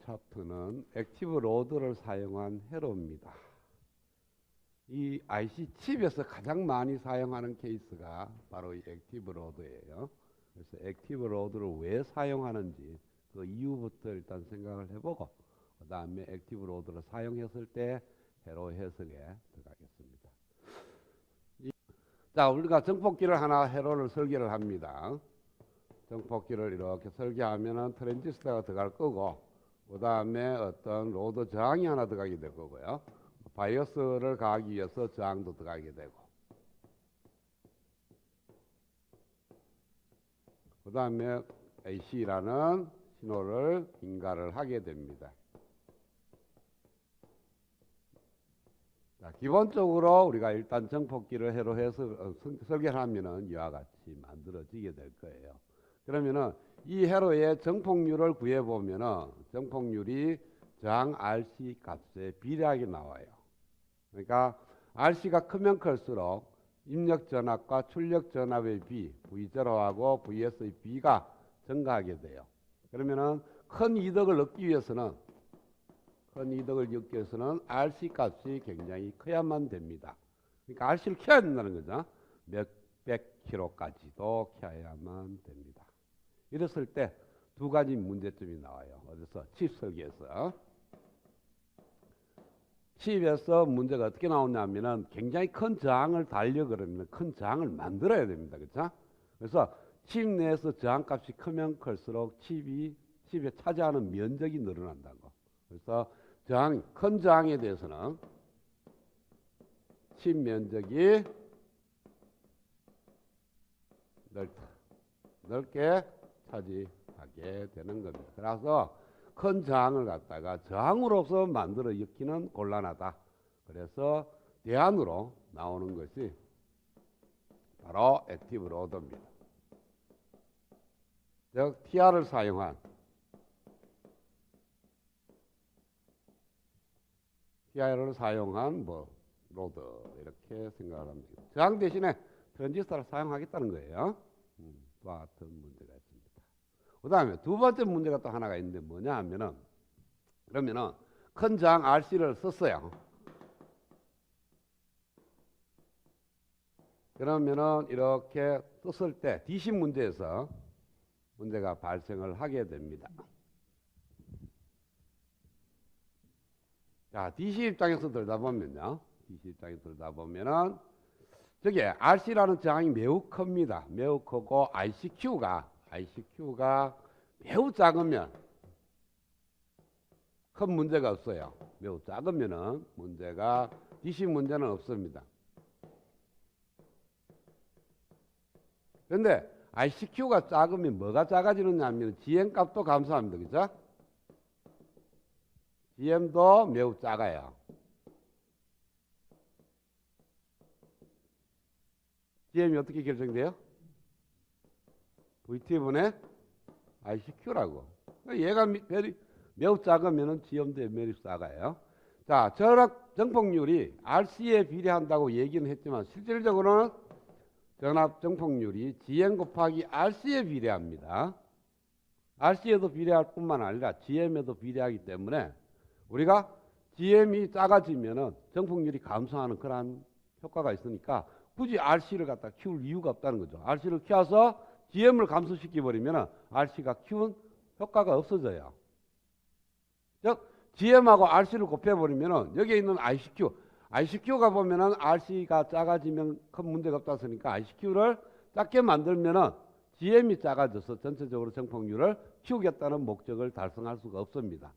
차트는 액티브 로드를 사용한 회로입니다. 이 IC 칩에서 가장 많이 사용하는 케이스가 바로 이 액티브 로드예요. 그래서 액티브 로드를 왜 사용하는지 그 이유부터 일단 생각을 해보고 그 다음에 액티브 로드를 사용했을 때 회로 해석에 들어가겠습니다. 자, 우리가 정폭기를 하나 회로를 설계를 합니다. 정폭기를 이렇게 설계하면은 트랜지스터가 들어갈 거고 그 다음에 어떤 로드 저항이 하나 들어가게 될 거고요. 바이어스를 가하기 위해서 저항도 들어가게 되고 그 다음에 AC라는 신호를 인가를 하게 됩니다. 자, 기본적으로 우리가 일단 정폭기를 회로해서 설계를 하면은 이와 같이 만들어지게 될 거예요. 그러면은 이 회로의 정폭률을 구해 보면은 정폭률이 저항 RC 값에 비례하게 나와요. 그러니까 RC가 크면 클수록 입력 전압과 출력 전압의 비, V0하고 VS의 비가 증가하게 돼요. 그러면은 큰 이득을 얻기 위해서는 RC 값이 굉장히 커야만 됩니다. 그러니까 RC를 켜야 된다는 거죠. 몇백 킬로까지도 켜야만 됩니다. 이랬을 때 두 가지 문제점이 나와요. 어디서? 칩 설계에서. 칩에서 문제가 어떻게 나오냐면은 굉장히 큰 저항을 달려 그러면 큰 저항을 만들어야 됩니다. 그렇죠? 그래서 칩 내에서 저항값이 크면 클수록 칩에 차지하는 면적이 늘어난다고. 그래서 큰 저항에 대해서는 칩 면적이 넓게 차지하게 되는 겁니다. 그래서 큰 저항을 갖다가 저항으로서 만들어 엮기는 곤란하다. 그래서 대안으로 나오는 것이 바로 액티브 로드입니다. 즉 TR을 사용한 로드 이렇게 생각을 합니다. 저항 대신에 트랜지스터를 사용하겠다는 거예요. 같은 문제가 있습니다. 그 다음에 두 번째 문제가 또 하나가 있는데 뭐냐 하면은 그러면은 큰 저항 RC를 썼어요. 그러면은 이렇게 썼을 때 DC 문제에서 문제가 발생을 하게 됩니다. 자, DC 입장에서 들다 보면요. 저기 RC라는 저항이 매우 큽니다. 매우 크고 ICQ가 매우 작으면 큰 문제가 없어요. 매우 작으면은 DC 문제는 없습니다. 그런데 ICQ가 작으면 뭐가 작아지느냐 하면 GM 값도 감소합니다. 그죠? GM도 매우 작아요. GM이 어떻게 결정돼요? VT분의 ICQ라고. 얘가 매우 작으면 GM도 매우 작아요. 자, 전압 정폭률이 RC에 비례한다고 얘기는 했지만 실질적으로는 전압 정폭률이 GM 곱하기 RC에 비례합니다. RC에도 비례할 뿐만 아니라 GM에도 비례하기 때문에 우리가 GM이 작아지면은 정폭률이 감소하는 그런 효과가 있으니까 굳이 RC를 갖다 키울 이유가 없다는 거죠. RC를 키워서 GM을 감소시켜 버리면 RC가 키운 효과가 없어져요. 즉 GM하고 RC를 곱해 버리면 여기에 있는 ICQ가 보면은 RC가 작아지면 큰 문제가 없다 쓰니까 ICQ를 작게 만들면은 GM이 작아져서 전체적으로 정폭률을 키우겠다는 목적을 달성할 수가 없습니다.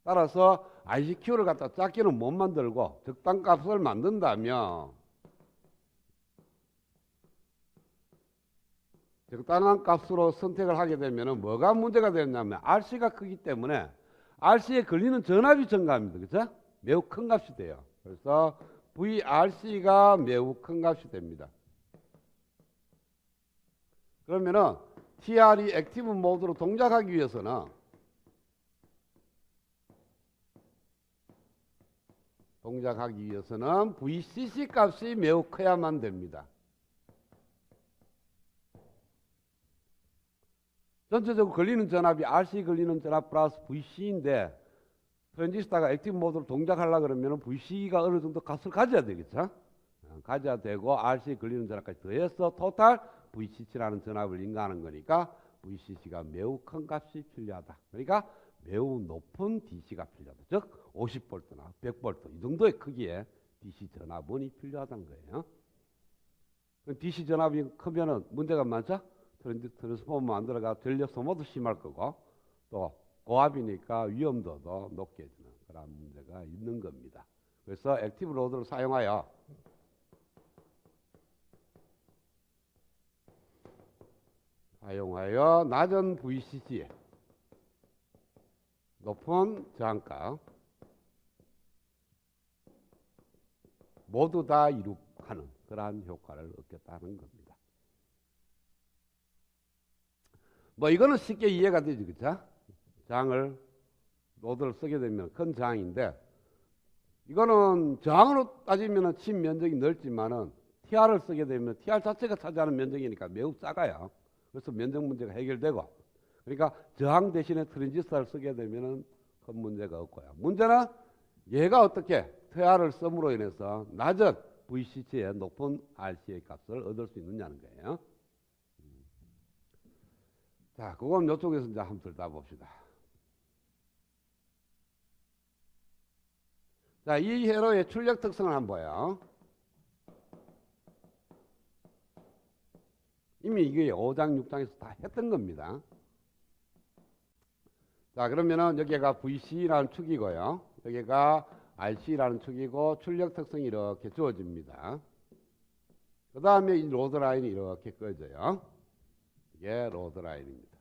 따라서 ICQ를 갖다 작게는 못 만들고 적당값을 만든다면 적당한 값으로 선택을 하게 되면 뭐가 문제가 되냐면 RC가 크기 때문에 RC에 걸리는 전압이 증가합니다. 그렇죠? 매우 큰 값이 돼요. 그래서 VRC가 매우 큰 값이 됩니다. 그러면은 TR이 액티브 모드로 동작하기 위해서는 VCC 값이 매우 커야만 됩니다. 전체적으로 걸리는 전압이 RC 걸리는 전압 플러스 VC인데 트랜지스터가 액티브 모드로 동작하려고 그러면 VC가 어느 정도 값을 가져야 되겠죠. 가져야 되고 RC 걸리는 전압까지 더해서 토탈 VCC라는 전압을 인가하는 거니까 VCC가 매우 큰 값이 필요하다. 그러니까 매우 높은 DC가 필요하다. 즉 50V나 100V 이 정도의 크기의 DC 전압원이 필요하다는 거예요. DC 전압이 크면은 문제가 많죠? 트랜스포머 만들어가 전력 소모도 심할 거고 또 고압이니까 위험도도 높게지는 그런 문제가 있는 겁니다. 그래서 액티브 로드를 사용하여 낮은 VCC 높은 저항가 모두 다 이룩하는 그러한 효과를 얻겠다는 겁니다. 뭐 이거는 쉽게 이해가 되지, 그쵸? 저항을 로드를 쓰게 되면 큰 저항인데 이거는 저항으로 따지면 침 면적이 넓지만은 TR을 쓰게 되면 TR 자체가 차지하는 면적이니까 매우 작아요. 그래서 면적 문제가 해결되고 그러니까 저항 대신에 트랜지스터를 쓰게 되면 큰 문제가 없고요. 문제는 얘가 어떻게 TR을 씀으로 인해서 낮은 VCC의 높은 RC의 값을 얻을 수 있느냐는 거예요. 자, 그건 이쪽에서 이제 한번 들다 봅시다. 자, 이 회로의 출력 특성을 한번 봐요. 이미 이게 5장, 6장에서 다 했던 겁니다. 자, 그러면은 여기가 VC라는 축이고요. 여기가 RC라는 축이고 출력 특성이 이렇게 주어집니다. 그 다음에 이 로드 라인이 이렇게 꺼져요. 이게 로드 라인입니다.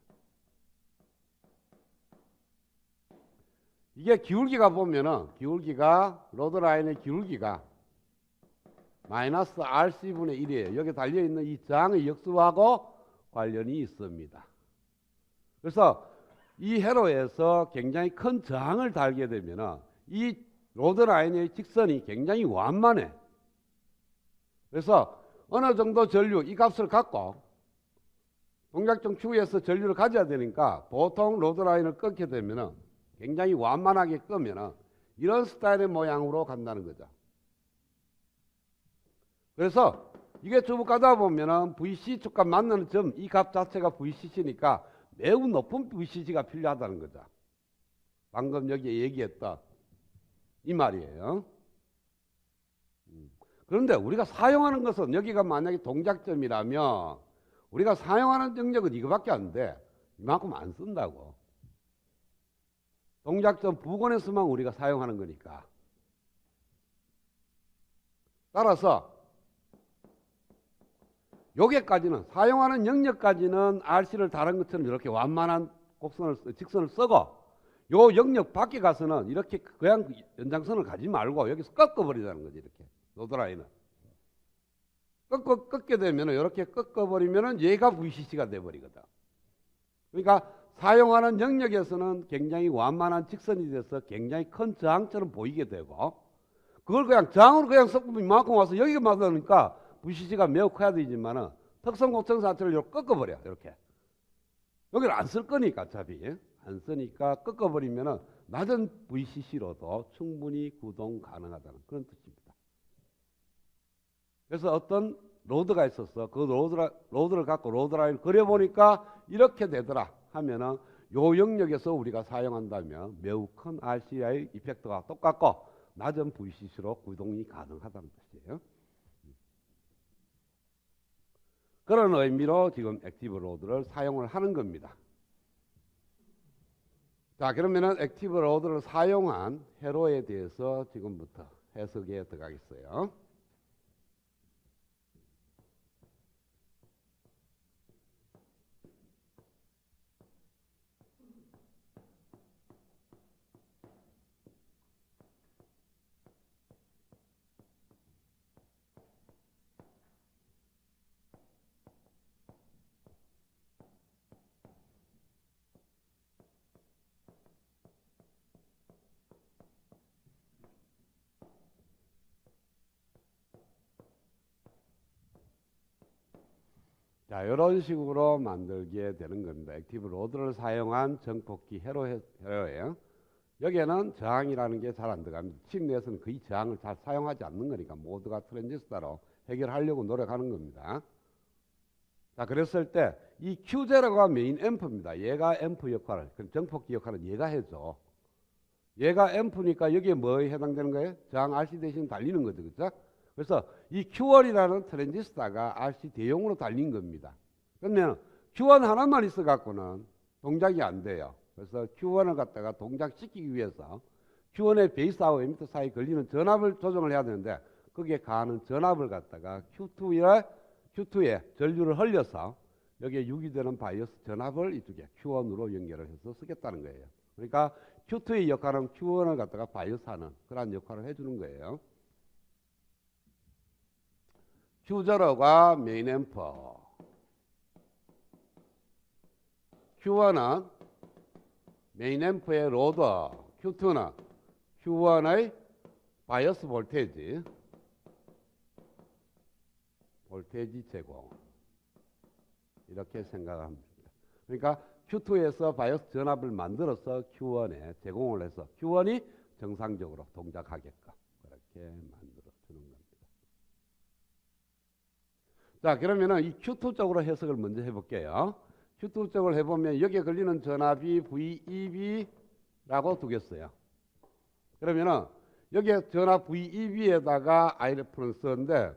이게 기울기가 보면은 기울기가 로드 라인의 기울기가 마이너스 RC분의 1이에요. 여기 달려있는 이 저항의 역수하고 관련이 있습니다. 그래서 이 회로에서 굉장히 큰 저항을 달게 되면 이 로드 라인의 직선이 굉장히 완만해. 그래서 어느 정도 전류 이 값을 갖고 동작점 추에서 전류를 가져야 되니까 보통 로드 라인을 끊게 되면 굉장히 완만하게 끄면 이런 스타일의 모양으로 간다는 거죠. 그래서 이게 쭉 가다 보면은 VC축과 만나는 점, 이 값 자체가 VCC니까 매우 높은 VCC가 필요하다는 거죠. 방금 여기 얘기했던 이 말이에요. 그런데 우리가 사용하는 것은 여기가 만약에 동작점이라면 우리가 사용하는 영역은 이거밖에 안 돼. 이만큼 안 쓴다고. 동작점 부근에서만 우리가 사용하는 거니까. 따라서 여기까지는 사용하는 영역까지는 RC를 다른 것처럼 이렇게 완만한 직선을 쓰고 요 영역 밖에 가서는 이렇게 그냥 연장선을 가지 말고 여기서 꺾어버리자는 거지. 이렇게 로드라인을 꺾게 되면 이렇게 꺾어버리면 얘가 VCC가 돼버리거든. 그러니까 사용하는 영역에서는 굉장히 완만한 직선이 돼서 굉장히 큰 저항처럼 보이게 되고 그걸 그냥 저항으로 그냥 섞으면 이만큼 와서 여기가 맞으니까 VCC가 매우 커야 되지만은 특성 고정 자체를 이렇게 꺾어버려. 이렇게 여기를 안 쓸 거니까 어차피 안 쓰니까 꺾어버리면은 낮은 VCC로도 충분히 구동 가능하다는 그런 뜻입니다. 그래서 어떤 로드가 있어서 그 로드를 갖고 로드라인을 그려보니까 이렇게 되더라 하면은 요 영역에서 우리가 사용한다면 매우 큰 RC의 이펙트가 똑같고 낮은 VCC로 구동이 가능하다는 뜻이에요. 그런 의미로 지금 액티브 로드를 사용을 하는 겁니다. 자, 그러면은 액티브 로드를 사용한 회로에 대해서 지금부터 해석에 들어가겠어요. 자, 이런 식으로 만들게 되는 겁니다. 액티브 로드를 사용한 정폭기 회로예요. 여기에는 저항이라는 게 잘 안 들어갑니다. 칩 내에서는 거의 저항을 잘 사용하지 않는 거니까 모두가 트랜지스터로 해결하려고 노력하는 겁니다. 자, 그랬을 때 이 Q0가 메인 앰프입니다. 얘가 앰프 역할을, 그럼 정폭기 역할은 얘가 해줘. 얘가 앰프니까 여기에 뭐에 해당되는 거예요? 저항 RC 대신 달리는 거죠. 그렇죠? 그래서 이 Q1이라는 트랜지스터가 RC 대용으로 달린 겁니다. 그러면 Q1 하나만 있어 갖고는 동작이 안 돼요. 그래서 Q1을 갖다가 동작시키기 위해서 Q1의 베이스하고 에미터 사이 걸리는 전압을 조정을 해야 되는데 거기에 가하는 전압을 갖다가 Q2에 전류를 흘려서 여기에 유기되는 바이오스 전압을 이쪽에 Q1으로 연결을 해서 쓰겠다는 거예요. 그러니까 Q2의 역할은 Q1을 갖다가 바이오스하는 그런 역할을 해주는 거예요. Q0가 메인 앰프, Q1은 메인 앰프의 로드, Q2는 Q1의 바이오스 볼테이지 제공, 이렇게 생각합니다. 그러니까 Q2에서 바이오스 전압을 만들어서 Q1에 제공을 해서 Q1이 정상적으로 동작하게끔 그렇게 만들어 주는 겁니다. 자, 그러면은 이 Q2 쪽으로 해석을 먼저 해볼게요. Q2 쪽을 해보면 여기에 걸리는 전압이 VEB라고 두겠어요. 그러면은 여기에 전압 VEB에다가 Ireference인데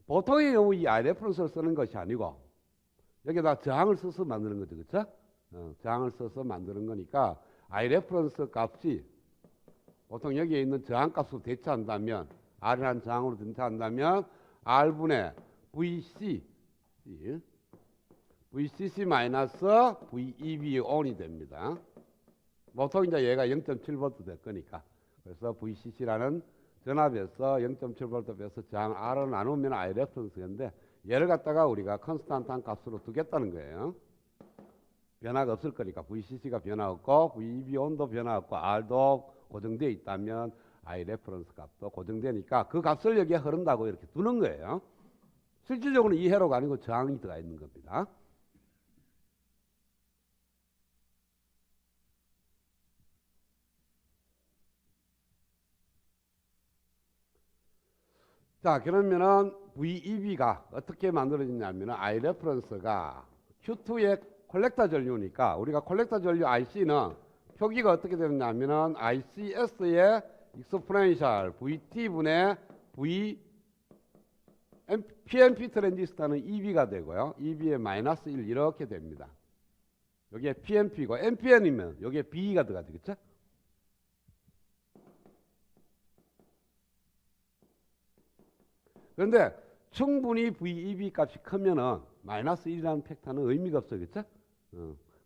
보통의 경우 이 Ireference를 쓰는 것이 아니고 여기다 저항을 써서 만드는 거죠. 그렇죠? 저항을 써서 만드는 거니까 Ireference 값이 보통 여기에 있는 저항 값으로 대체한다면 R이라는 저항으로 대체한다면 R분의 VCC 마이너스 VEB on이 됩니다. 보통 이제 얘가 0.7V 될 거니까. 그래서 VCC라는 전압에서 0.7V 빼서 저항 R을 나누면 Ireference인데 얘를 갖다가 우리가 컨스탄트한 값으로 두겠다는 거예요. 변화가 없을 거니까 VCC가 변화 없고 VEB 온도 변화 없고 R도 고정되어 있다면 Ireference 값도 고정되니까 그 값을 여기에 흐른다고 이렇게 두는 거예요. 실질적으로 이 회로가 아니고 저항이 들어가 있는 겁니다. 자, 그러면은 VEB가 어떻게 만들어지냐면은 Ireference가 Q2의 콜렉터 전류니까 우리가 콜렉터 전류 IC는 표기가 어떻게 되느냐면은 ICS의 익스포넨셜 VT분의 PNP 트랜지스터는 EB가 되고요. EB의 마이너스 1 이렇게 됩니다. 여기에 PNP고 NPN이면 여기에 B가 들어가죠. 그렇죠? 그런데 충분히 VEB 값이 크면은 마이너스 1이라는 팩터는 의미가 없어요. 그렇죠?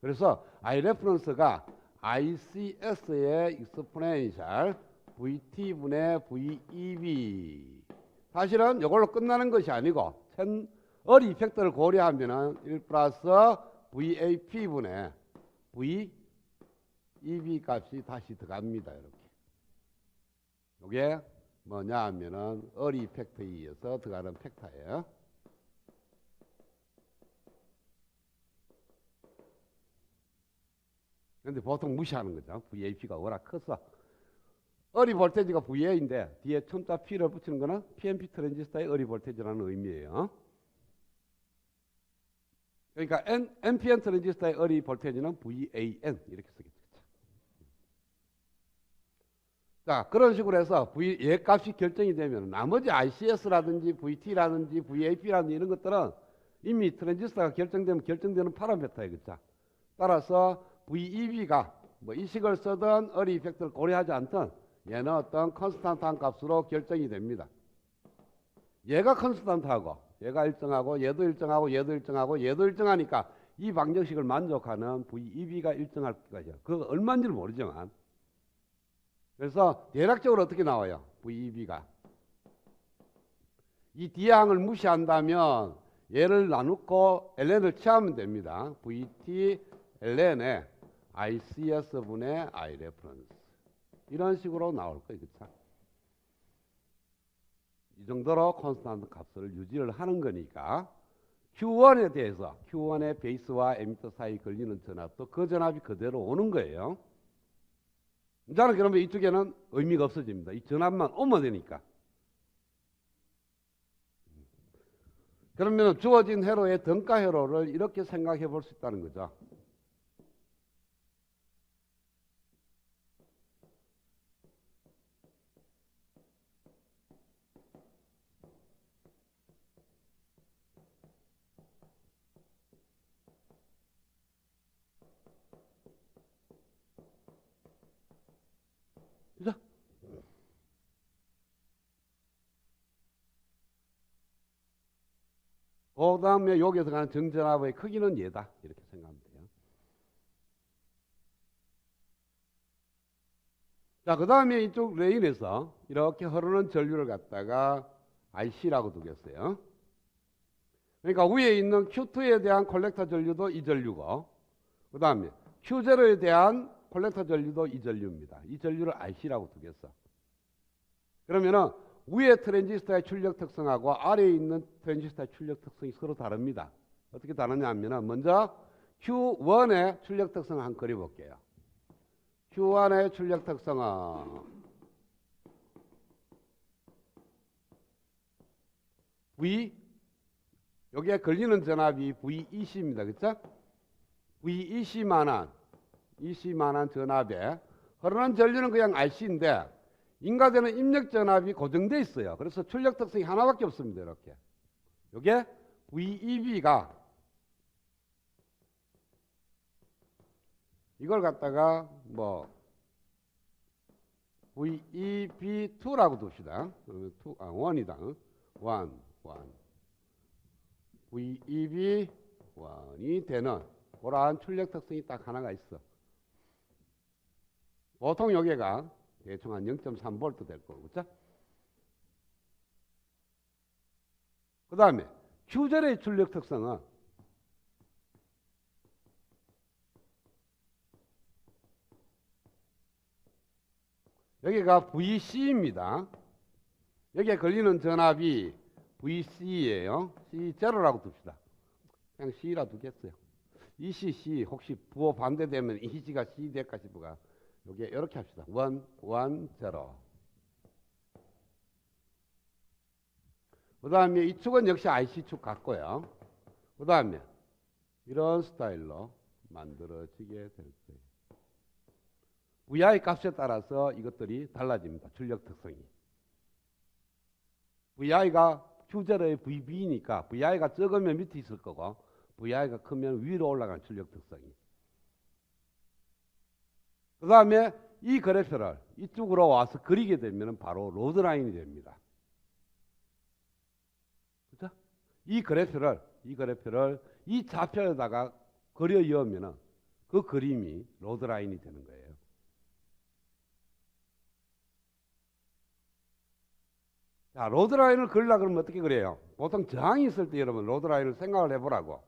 그래서 Ireference가 ICS의 익스포넨셜 VT분의 VEB 사실은 이걸로 끝나는 것이 아니고 어리 이펙터를 고려하면은 1 플러스 VAP분의 VEB 값이 다시 들어갑니다. 이렇게. 이게 뭐냐 하면은 어리 이펙터에 의해서 들어가는 팩터예요. 그런데 보통 무시하는 거죠. VAP가 워낙 커서. 어리 볼테이지가 VA인데 뒤에 첨자 P를 붙이는 거는 PNP 트랜지스터의 어리 볼테이지라는 의미예요. 그러니까 NPN 트랜지스터의 어리 볼테이지는 VAN 이렇게 쓰겠죠. 자, 그런 식으로 해서 얘 값이 결정이 되면 나머지 ICS라든지 VT라든지 VAP라든지 이런 것들은 이미 트랜지스터가 결정되면 결정되는 파라미터예요. 그렇죠? 따라서 VEB가 뭐 이 식을 쓰든 어리 이펙트를 고려하지 않든 얘는 어떤 컨스탄트한 값으로 결정이 됩니다. 얘가 컨스탄트하고 얘가 일정하고 얘도 일정하고 얘도 일정하고 얘도 일정하니까 이 방정식을 만족하는 VEB가 일정할 거죠. 그거 얼마인지를 모르지만 그래서 대략적으로 어떻게 나와요? VEB가 이 D항을 무시한다면 얘를 나누고 ln을 취하면 됩니다. VT ln의 ICS분의 Ireference 이런 식으로 나올 거예요. 그렇죠? 이 정도로 콘스탄트 값을 유지를 하는 거니까 Q1에 대해서 Q1의 베이스와 에미터 사이 걸리는 전압도 그 전압이 그대로 오는 거예요. 이제는 그러면 이쪽에는 의미가 없어집니다. 이 전압만 오면 되니까. 그러면 주어진 회로의 등가 회로를 이렇게 생각해 볼 수 있다는 거죠. 그죠? 그 다음에 여기에서 가는 정전압의 크기는 얘다. 이렇게 생각하면 돼요. 자, 그 다음에 이쪽 레인에서 이렇게 흐르는 전류를 갖다가 IC라고 두겠어요. 그러니까 위에 있는 Q2에 대한 콜렉터 전류도 이 전류고, 그 다음에 Q0에 대한 콜렉터 전류도 이 전류입니다. 이 전류를 IC라고 두겠어. 그러면은 위에 트랜지스터의 출력 특성하고 아래에 있는 트랜지스터의 출력 특성이 서로 다릅니다. 어떻게 다르냐 하면은 먼저 Q1의 출력 특성을 한번 그려볼게요. Q1의 출력 특성은 V, 여기에 걸리는 전압이 VEC입니다. 그렇죠? VEC만한 전압에 흐르는 전류는 그냥 RC인데 인가되는 입력 전압이 고정되어 있어요. 그래서 출력 특성이 하나밖에 없습니다. 이렇게. 이게 VEB가 이걸 갖다가 뭐 VEB2라고 둡시다. 1이다. 1. VEB1이 되는 그러한 출력 특성이 딱 하나가 있어. 보통 여기가 대충 한 0.3V 될 거고, 그렇죠? 그 다음에 Q0의 출력 특성은 여기가 VC입니다. 여기에 걸리는 전압이 VC예요. C0라고 둡시다. 그냥 C라 두겠어요. ECC 혹시 부호 반대되면 EC가 C 될까 싶어가 여기에 이렇게 합시다. 1, 0. 그 다음에 이 축은 역시 IC축 같고요. 그 다음에 이런 스타일로 만들어지게 될 거예요. VI 값에 따라서 이것들이 달라집니다. 출력 특성이. VI가 Q0의 VB니까 VI가 적으면 밑에 있을 거고 VI가 크면 위로 올라가는 출력 특성이. 그 다음에 이 그래프를 이쪽으로 와서 그리게 되면 바로 로드라인이 됩니다. 그렇죠? 이 그래프를 이 좌표에다가 그려 이으면 그 그림이 로드라인이 되는 거예요. 자, 로드라인을 그리려고 그러면 어떻게 그래요? 보통 저항이 있을 때 여러분 로드라인을 생각을 해보라고.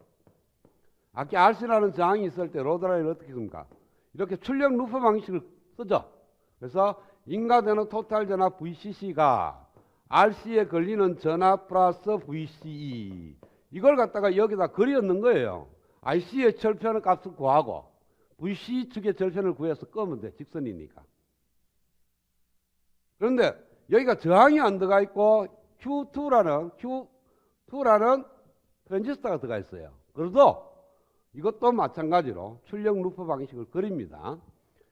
아까 RC라는 저항이 있을 때 로드라인을 어떻게 씁니까? 이렇게 출력 루프 방식을 쓰죠. 그래서 인가되는 토탈 전압 VCC가 RC에 걸리는 전압 플러스 VCE 이걸 갖다가 여기다 그렸는 거예요. IC의 절편 값을 구하고 VCE 측의 절편을 구해서 끄면 돼. 직선이니까. 그런데 여기가 저항이 안 들어가 있고 Q2라는 트랜지스터가 들어가 있어요. 그래도 이것도 마찬가지로 출력 루프 방식을 그립니다.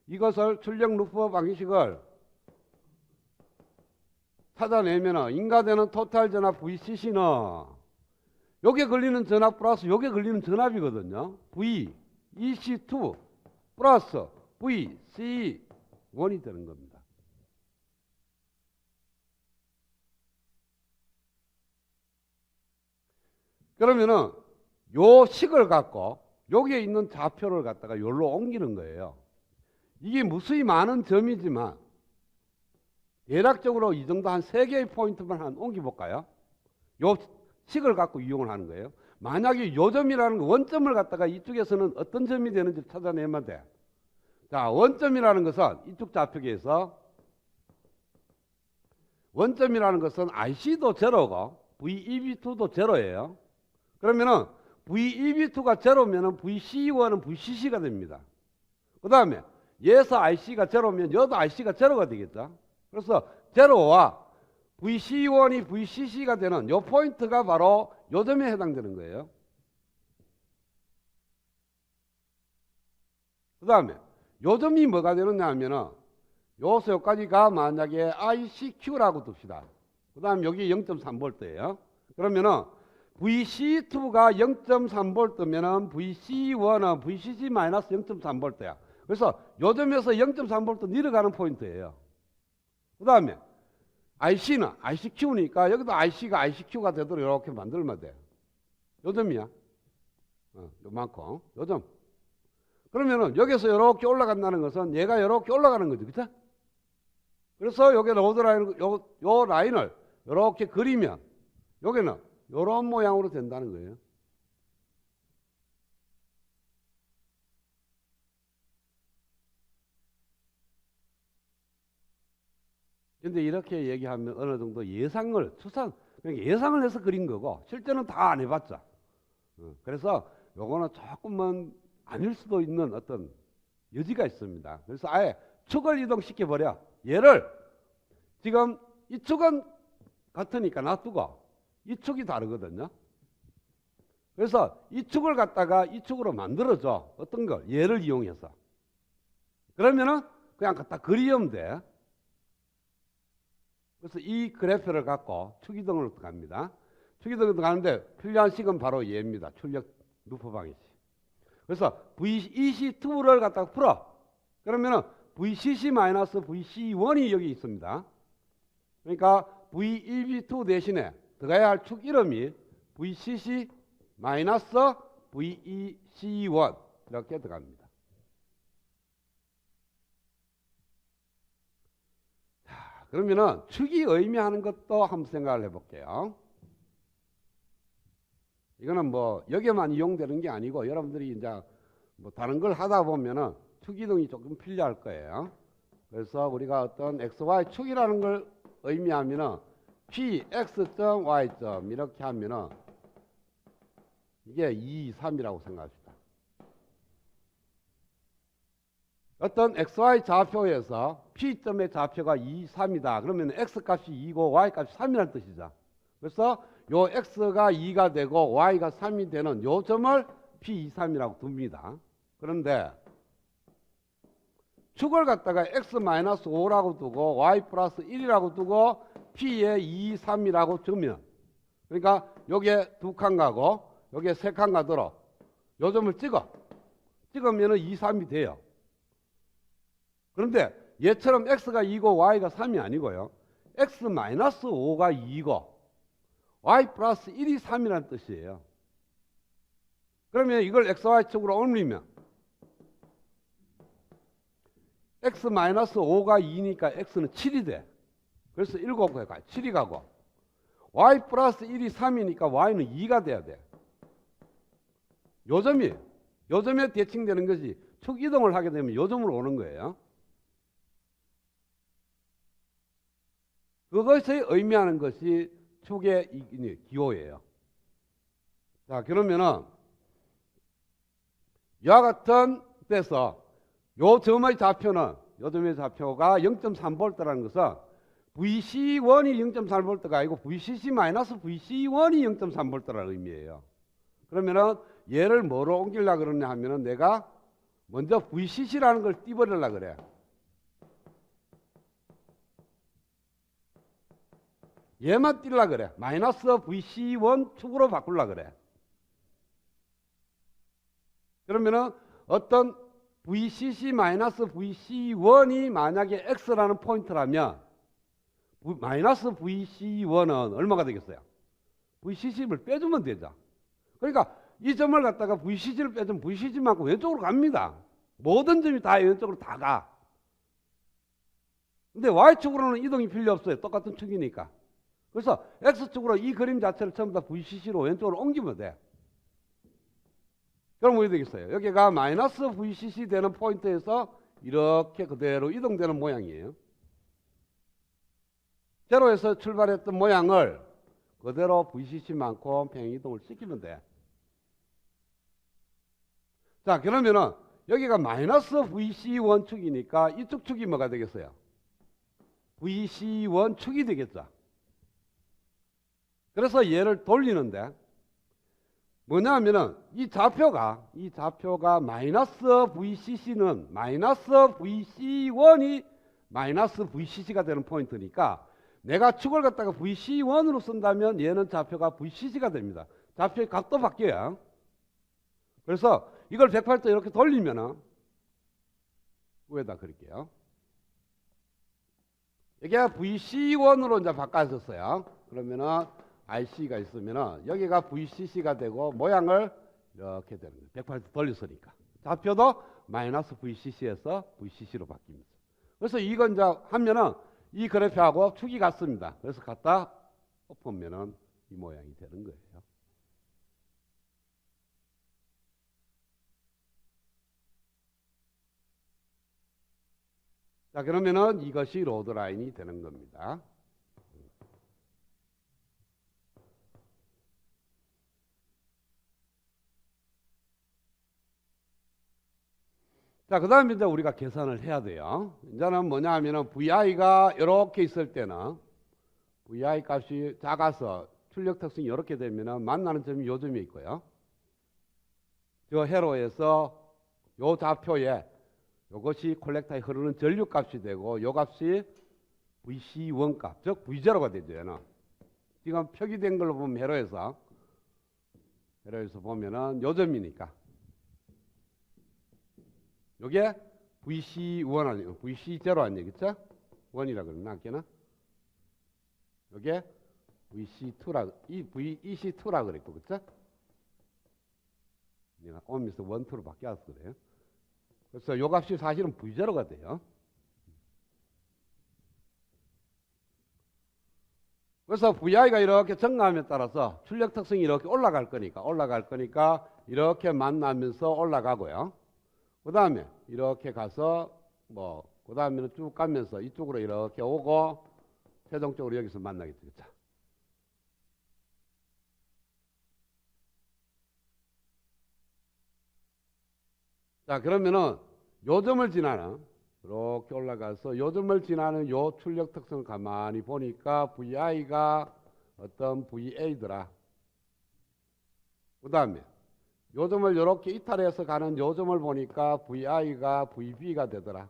이것을 출력 루프 방식을 찾아내면 인가되는 토탈 전압 VCC는 여기에 걸리는 전압 플러스 여기에 걸리는 전압이거든요. VEC2 플러스 VCE1이 되는 겁니다. 그러면은 요 식을 갖고 여기에 있는 좌표를 갖다가 여기로 옮기는 거예요. 이게 무수히 많은 점이지만 대략적으로 이 정도 한 3개의 포인트만 한 옮겨볼까요? 요 식을 갖고 이용을 하는 거예요. 만약에 요 점이라는 거 원점을 갖다가 이쪽에서는 어떤 점이 되는지 찾아내면 돼. 자, 원점이라는 것은 이쪽 좌표계에서 원점이라는 것은 IC도 제로고 VEB2도 제로예요. 그러면은 VEB2가 제로면은 VC1은 VCC가 됩니다. 그 다음에 얘에서 IC가 제로면 여도 IC가 제로가 되겠죠. 그래서 제로와 VC1이 VCC가 되는 요 포인트가 바로 요 점에 해당되는 거예요. 그 다음에 요 점이 뭐가 되느냐 하면은 요서 여기까지가 만약에 ICQ라고 둡시다. 그 다음 여기 0.3V예요. 그러면은 VC2가 0.3V면은 VC1은 VCC-0.3V야. 그래서 요 점에서 0.3V 내려가는 포인트예요. 그 다음에 IC는 ICQ니까 여기도 IC가 ICQ가 되도록 이렇게 만들면 돼. 요 점이야. 요만큼. 요 점. 그러면은 여기서 이렇게 올라간다는 것은 얘가 이렇게 올라가는 거죠. 그쵸? 그래서 여기 로드 라인, 요 라인을 이렇게 그리면 여기는 이런 모양으로 된다는 거예요. 근데 이렇게 얘기하면 어느 정도 예상을 예상을 해서 그린 거고 실제는 다 안 해봤죠. 그래서 요거는 조금은 아닐 수도 있는 어떤 여지가 있습니다. 그래서 아예 축을 이동시켜 버려. 얘를 지금 이 축은 같으니까 놔두고 이 축이 다르거든요. 그래서 이 축을 갖다가 이 축으로 만들어줘. 어떤 걸? 얘를 이용해서. 그러면은 그냥 갖다 그리면 돼. 그래서 이 그래프를 갖고 축이동으로 갑니다. 축이동으로 가는데 필요한 식은 바로 얘입니다. 출력 루프 방정식. 그래서 VEC2를 갖다가 풀어. 그러면은 VCC-VC1이 여기 있습니다. 그러니까 VEB2 대신에 들어가야 할 축 이름이 VCC-VEC1 이렇게 들어갑니다. 자, 그러면은 축이 의미하는 것도 한번 생각을 해볼게요. 이거는 뭐 여기에만 이용되는 게 아니고 여러분들이 이제 뭐 다른 걸 하다 보면은 축 이동이 조금 필요할 거예요. 그래서 우리가 어떤 XY 축이라는 걸 의미하면은 PX.Y. 이렇게 하면은 이게 2, 3이라고 생각합시다. 어떤 XY 좌표에서 P점의 좌표가 2, 3이다. 그러면 X값이 2고 Y값이 3이라는 뜻이죠. 그래서 요 X가 2가 되고 Y가 3이 되는 요 점을 P2, 3이라고 둡니다. 그런데 축을 갖다가 X-5라고 두고 Y 플러스 1이라고 두고 P에 2, 3이라고 주면 그러니까 여기에 두 칸 가고 여기에 세 칸 가도록 요 점을 찍으면 2, 3이 돼요. 그런데 얘처럼 X가 2고 Y가 3이 아니고요. X-5가 2고 Y 플러스 1이 3이라는 뜻이에요. 그러면 이걸 XY축으로 옮기면 X-5가 2니까 X는 7이 돼. 그래서 7가 7이 가고 Y 플러스 1이 3이니까 Y는 2가 돼야 돼. 요 점에 대칭되는 것이 축 이동을 하게 되면 요 점으로 오는 거예요. 그것이 의미하는 것이 축의 기호예요. 자, 그러면은 이와 같은 데서 요 점의 좌표는 요 점의 좌표가 0.3V라는 것은 VC1이 0.3V가 아니고 VCC-VC1이 0.3V라는 의미예요. 그러면은 얘를 뭐로 옮기려고 그러냐 하면은 내가 먼저 VCC라는 걸 띄버리려고 그래. 얘만 띄려고 그래. 마이너스 VC1 축으로 바꾸려고 그래. 그러면은 어떤 VCC-VC1이 만약에 X라는 포인트라면 마이너스 VC1은 얼마가 되겠어요? VCC를 빼주면 되죠. 그러니까 이 점을 갖다가 VCC를 빼주면 VCC만큼 왼쪽으로 갑니다. 모든 점이 다 왼쪽으로 다 가. 근데 Y축으로는 이동이 필요 없어요. 똑같은 축이니까. 그래서 X축으로 이 그림 자체를 전부 다 VCC로 왼쪽으로 옮기면 돼. 그럼 어떻게 되겠어요? 여기가 마이너스 VCC 되는 포인트에서 이렇게 그대로 이동되는 모양이에요. 제로에서 출발했던 모양을 그대로 VCC만큼 평행 이동을 시키면 돼. 자, 그러면은 여기가 마이너스 VC1 축이니까 이쪽 축이 뭐가 되겠어요? VC1 축이 되겠죠. 그래서 얘를 돌리는데 뭐냐면은 이 좌표가 마이너스 VCC는 마이너스 VC1이 마이너스 VCC가 되는 포인트니까 내가 축을 갖다가 VC1으로 쓴다면 얘는 좌표가 VCC가 됩니다. 좌표의 각도 바뀌어요. 그래서 이걸 108도 이렇게 돌리면은 위에다 그릴게요. 이게 VC1으로 이제 바꿔졌어요. 그러면은 IC가 있으면은 여기가 VCC가 되고 모양을 이렇게 되는 거예요. 108도 돌렸으니까. 좌표도 마이너스 VCC에서 VCC로 바뀝니다. 그래서 이건 이제 하면은 이 그래프하고 축이 같습니다. 그래서 갖다 엎으면은 이 모양이 되는 거예요. 자, 그러면은 이것이 로드라인이 되는 겁니다. 자, 그 다음에 이제 우리가 계산을 해야 돼요. 이제는 뭐냐 하면은 VI가 이렇게 있을 때는 VI 값이 작아서 출력 특성이 이렇게 되면은 만나는 점이 요 점이 있고요. 저 회로에서 요 좌표에 요것이 콜렉터에 흐르는 전류 값이 되고 요 값이 VC1 값, 즉 V0가 되죠. 얘는. 지금 표기된 걸로 보면 회로에서 보면은 요 점이니까 요게 VC1 아니고 VC0 아니에요. 그쵸? 1이라 그러면 아끼나? 요게 VC2라, EC2라 그랬고, 그쵸? 내가 오면서 1, 2로 바뀌어서 그래요. 그래서 요 값이 사실은 V0가 돼요. 그래서 VI가 이렇게 증가함에 따라서 출력 특성이 이렇게 올라갈 거니까 이렇게 만나면서 올라가고요. 그 다음에 이렇게 가서 그 다음에는 쭉 가면서 이쪽으로 이렇게 오고 최종적으로 여기서 만나겠죠. 그쵸? 자, 그러면은 요 점을 지나는 이렇게 올라가서 요 점을 지나는 요 출력 특성을 가만히 보니까 VI가 어떤 VA더라. 그 다음에 요 점을 이렇게 이탈해서 가는 요 점을 보니까 VI가 VB가 되더라.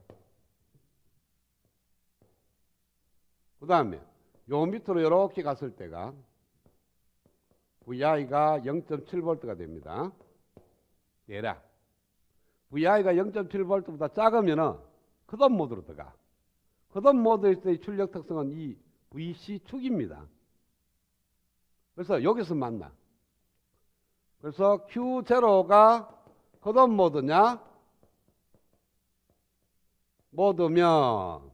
그 다음에 요 밑으로 이렇게 갔을 때가 VI가 0.7V가 됩니다. 대략. VI가 0.7V보다 작으면은 컷오프 모드로 들어가. 컷오프 모드일 때의 출력 특성은 이 VC축입니다. 그래서 여기서 만나. 그래서 Q0가 컷오프 모드냐? 모드면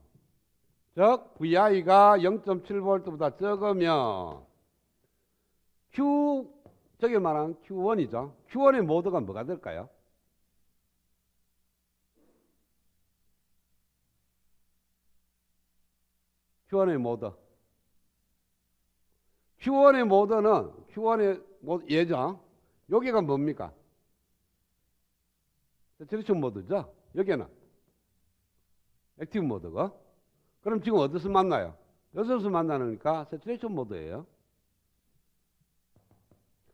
즉 VI가 0.7V보다 적으면 저기 말하는 Q1이죠. Q1의 모드가 뭐가 될까요? Q1의 모드. Q1의 모드는 얘죠. 여기가 뭡니까? 세츄레이션 모드죠. 여기는 액티브 모드가. 그럼 지금 어디서 만나요? 여기서 만나니까 세츄레이션 모드예요.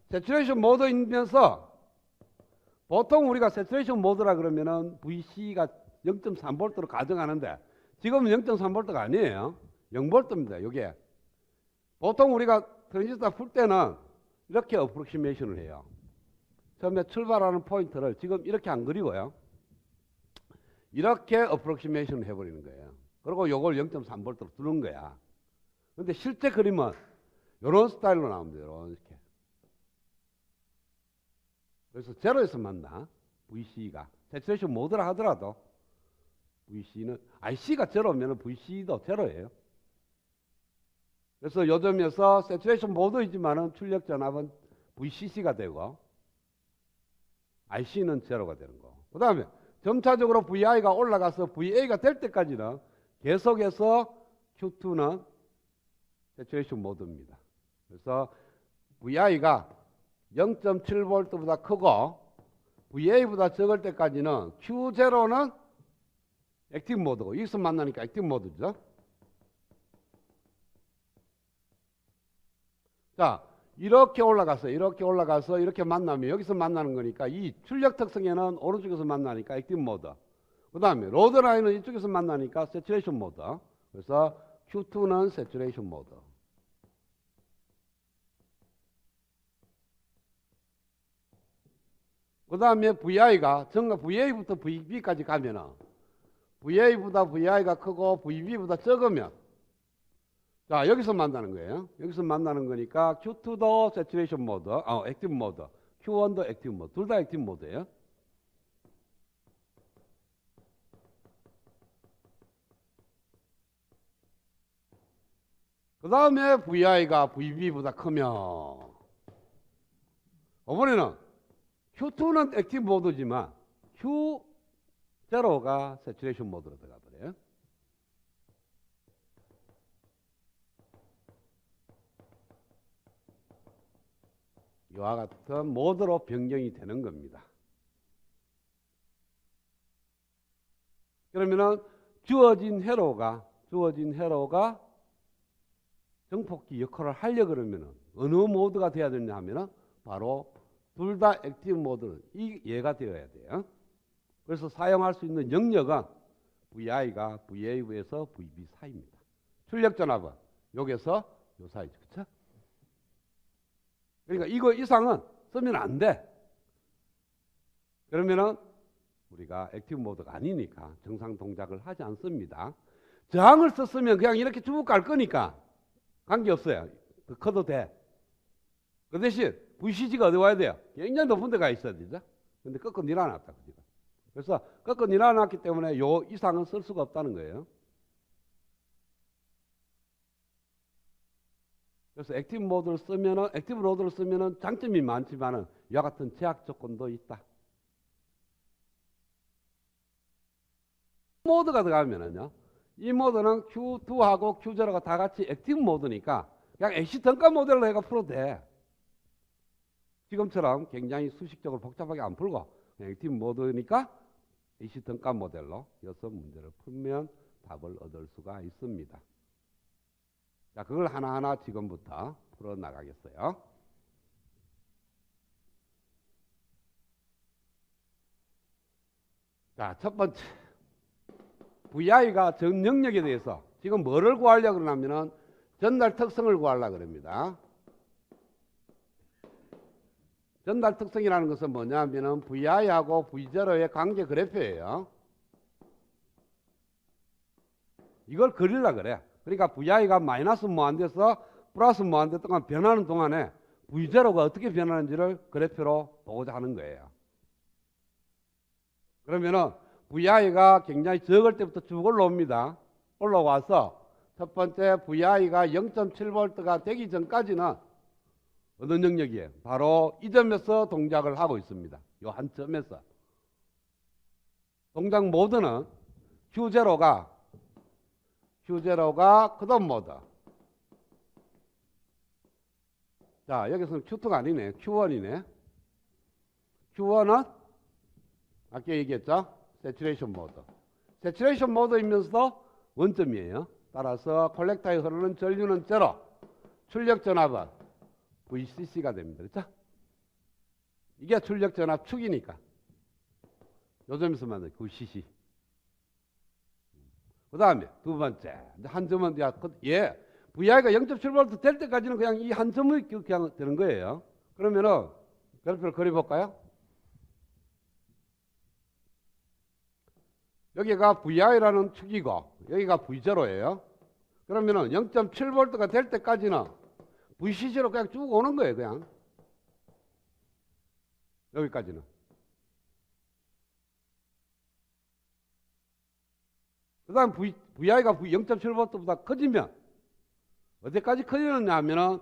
세츄레이션 모드이면서 보통 우리가 세츄레이션 모드라 그러면은 VC가 0.3V로 가정하는데 지금은 0.3V가 아니에요. 0V입니다. 이게 보통 우리가 트랜지스터 풀 때는 이렇게 어프로시메이션을 해요. 처음에 출발하는 포인트를 지금 이렇게 안 그리고요. 이렇게 어프로시메이션을 해버리는 거예요. 그리고 요걸 0.3V로 두는 거야. 근데 실제 그림은 이런 스타일로 나옵니다. 이렇게. 그래서 제로에서 만나. VC가. 세츄레이션 모드라 하더라도 VC는 IC가 제로면 VC도 제로예요. 그래서 요점에서 세츄레이션 모드이지만은 출력 전압은 VCC가 되고 IC는 제로가 되는 거. 그 다음에 점차적으로 VI가 올라가서 VA가 될 때까지는 계속해서 Q2는 세츄레이션 모드입니다. 그래서 VI가 0.7V보다 크고 VA보다 적을 때까지는 Q0는 액티브 모드고 여기서 만나니까 액티브 모드죠. 자, 이렇게 올라가서 이렇게 만나면 여기서 만나는 거니까 이 출력 특성에는 오른쪽에서 만나니까 액티브 모드. 그 다음에 로드 라인은 이쪽에서 만나니까 세츄레이션 모드. 그래서 Q2는 세츄레이션 모드. 그 다음에 VI가 정각 VA부터 VB까지 가면은 VA보다 VI가 크고 VB보다 적으면 자 여기서 만나는 거예요. 여기서 만나는 거니까 Q2도 세츄레이션 모드, 액티브 모드, Q1도 액티브 모드, 둘 다 액티브 모드예요. 그 다음에 VI가 VB보다 크면 이번에는 Q2는 액티브 모드지만 Q0가 세츄레이션 모드로 들어가 버려요. 이와 같은 모드로 변경이 되는 겁니다. 그러면은 주어진 회로가 정폭기 역할을 하려 그러면은 어느 모드가 돼야 되냐 하면은 바로 둘 다 액티브 모드는 얘가 되어야 돼요. 그래서 사용할 수 있는 영역은 VI가 VA에서 VB 사이입니다. 출력 전압은 여기서 요 사이죠. 그렇죠? 그러니까 이거 이상은 쓰면 안 돼. 그러면은 우리가 액티브 모드가 아니니까 정상 동작을 하지 않습니다. 저항을 썼으면 그냥 이렇게 쭉 갈 거니까 관계없어요. 더 커도 돼. 그 대신 VCG가 어디 와야 돼요? 굉장히 높은 데 가 있어야 되죠. 근데 꺾어 밀어놨다. 그래서 꺾어 밀어놨기 때문에 요 이상은 쓸 수가 없다는 거예요. 그래서 액티브 로드를 쓰면은 장점이 많지만은 이와 같은 제약 조건도 있다. 모드가 들어가면은요, 이 모드는 Q2하고 Q0가 다 같이 액티브 모드니까 그냥 AC 등가 모델로 해가 풀어도 돼. 지금처럼 굉장히 수식적으로 복잡하게 안 풀고 그냥 액티브 모드니까 AC 등가 모델로 여섯 문제를 풀면 답을 얻을 수가 있습니다. 자, 그걸 하나하나 지금부터 풀어 나가겠어요. 자, 첫 번째. VI가 전 영역에 대해서 지금 뭐를 구하려고 그러냐면은 전달 특성을 구하려고 그럽니다. 전달 특성이라는 것은 뭐냐면은 VI하고 V0의 관계 그래프예요. 이걸 그리려고 그래. 그러니까 VI가 마이너스 뭐 안 돼서 플러스 뭐 안 됐던 변하는 동안에 V0가 어떻게 변하는지를 그래프로 보고자 하는 거예요. 그러면은 VI가 굉장히 적을 때부터 쭉 올라옵니다. 올라와서 첫 번째 VI가 0.7V가 되기 전까지는 어느 영역이에요? 바로 이 점에서 동작을 하고 있습니다. 요 한 점에서. 동작 모드는 Q0가 컷오프 모드. 자, 여기서는 Q2가 아니네. Q1이네. Q1은 아까 얘기했죠? 세츄레이션 모드. 세츄레이션 모드이면서도 원점이에요. 따라서 콜렉터에 흐르는 전류는 제로. 출력 전압은 VCC가 됩니다. 그렇죠? 이게 출력 전압 축이니까. 요 점에서 만나요. VCC. 그 다음에 두 번째. 한 점은 VI가 0.7V 될 때까지는 그냥 이 한 점이 그냥 되는 거예요. 그러면은 그래프를 그려볼까요? 여기가 VI라는 축이고 여기가 V0예요. 그러면은 0.7V가 될 때까지는 VCC로 그냥 쭉 오는 거예요. 그냥 여기까지는. 그 다음 VI가 0.7V보다 커지면 어디까지 커지느냐 하면은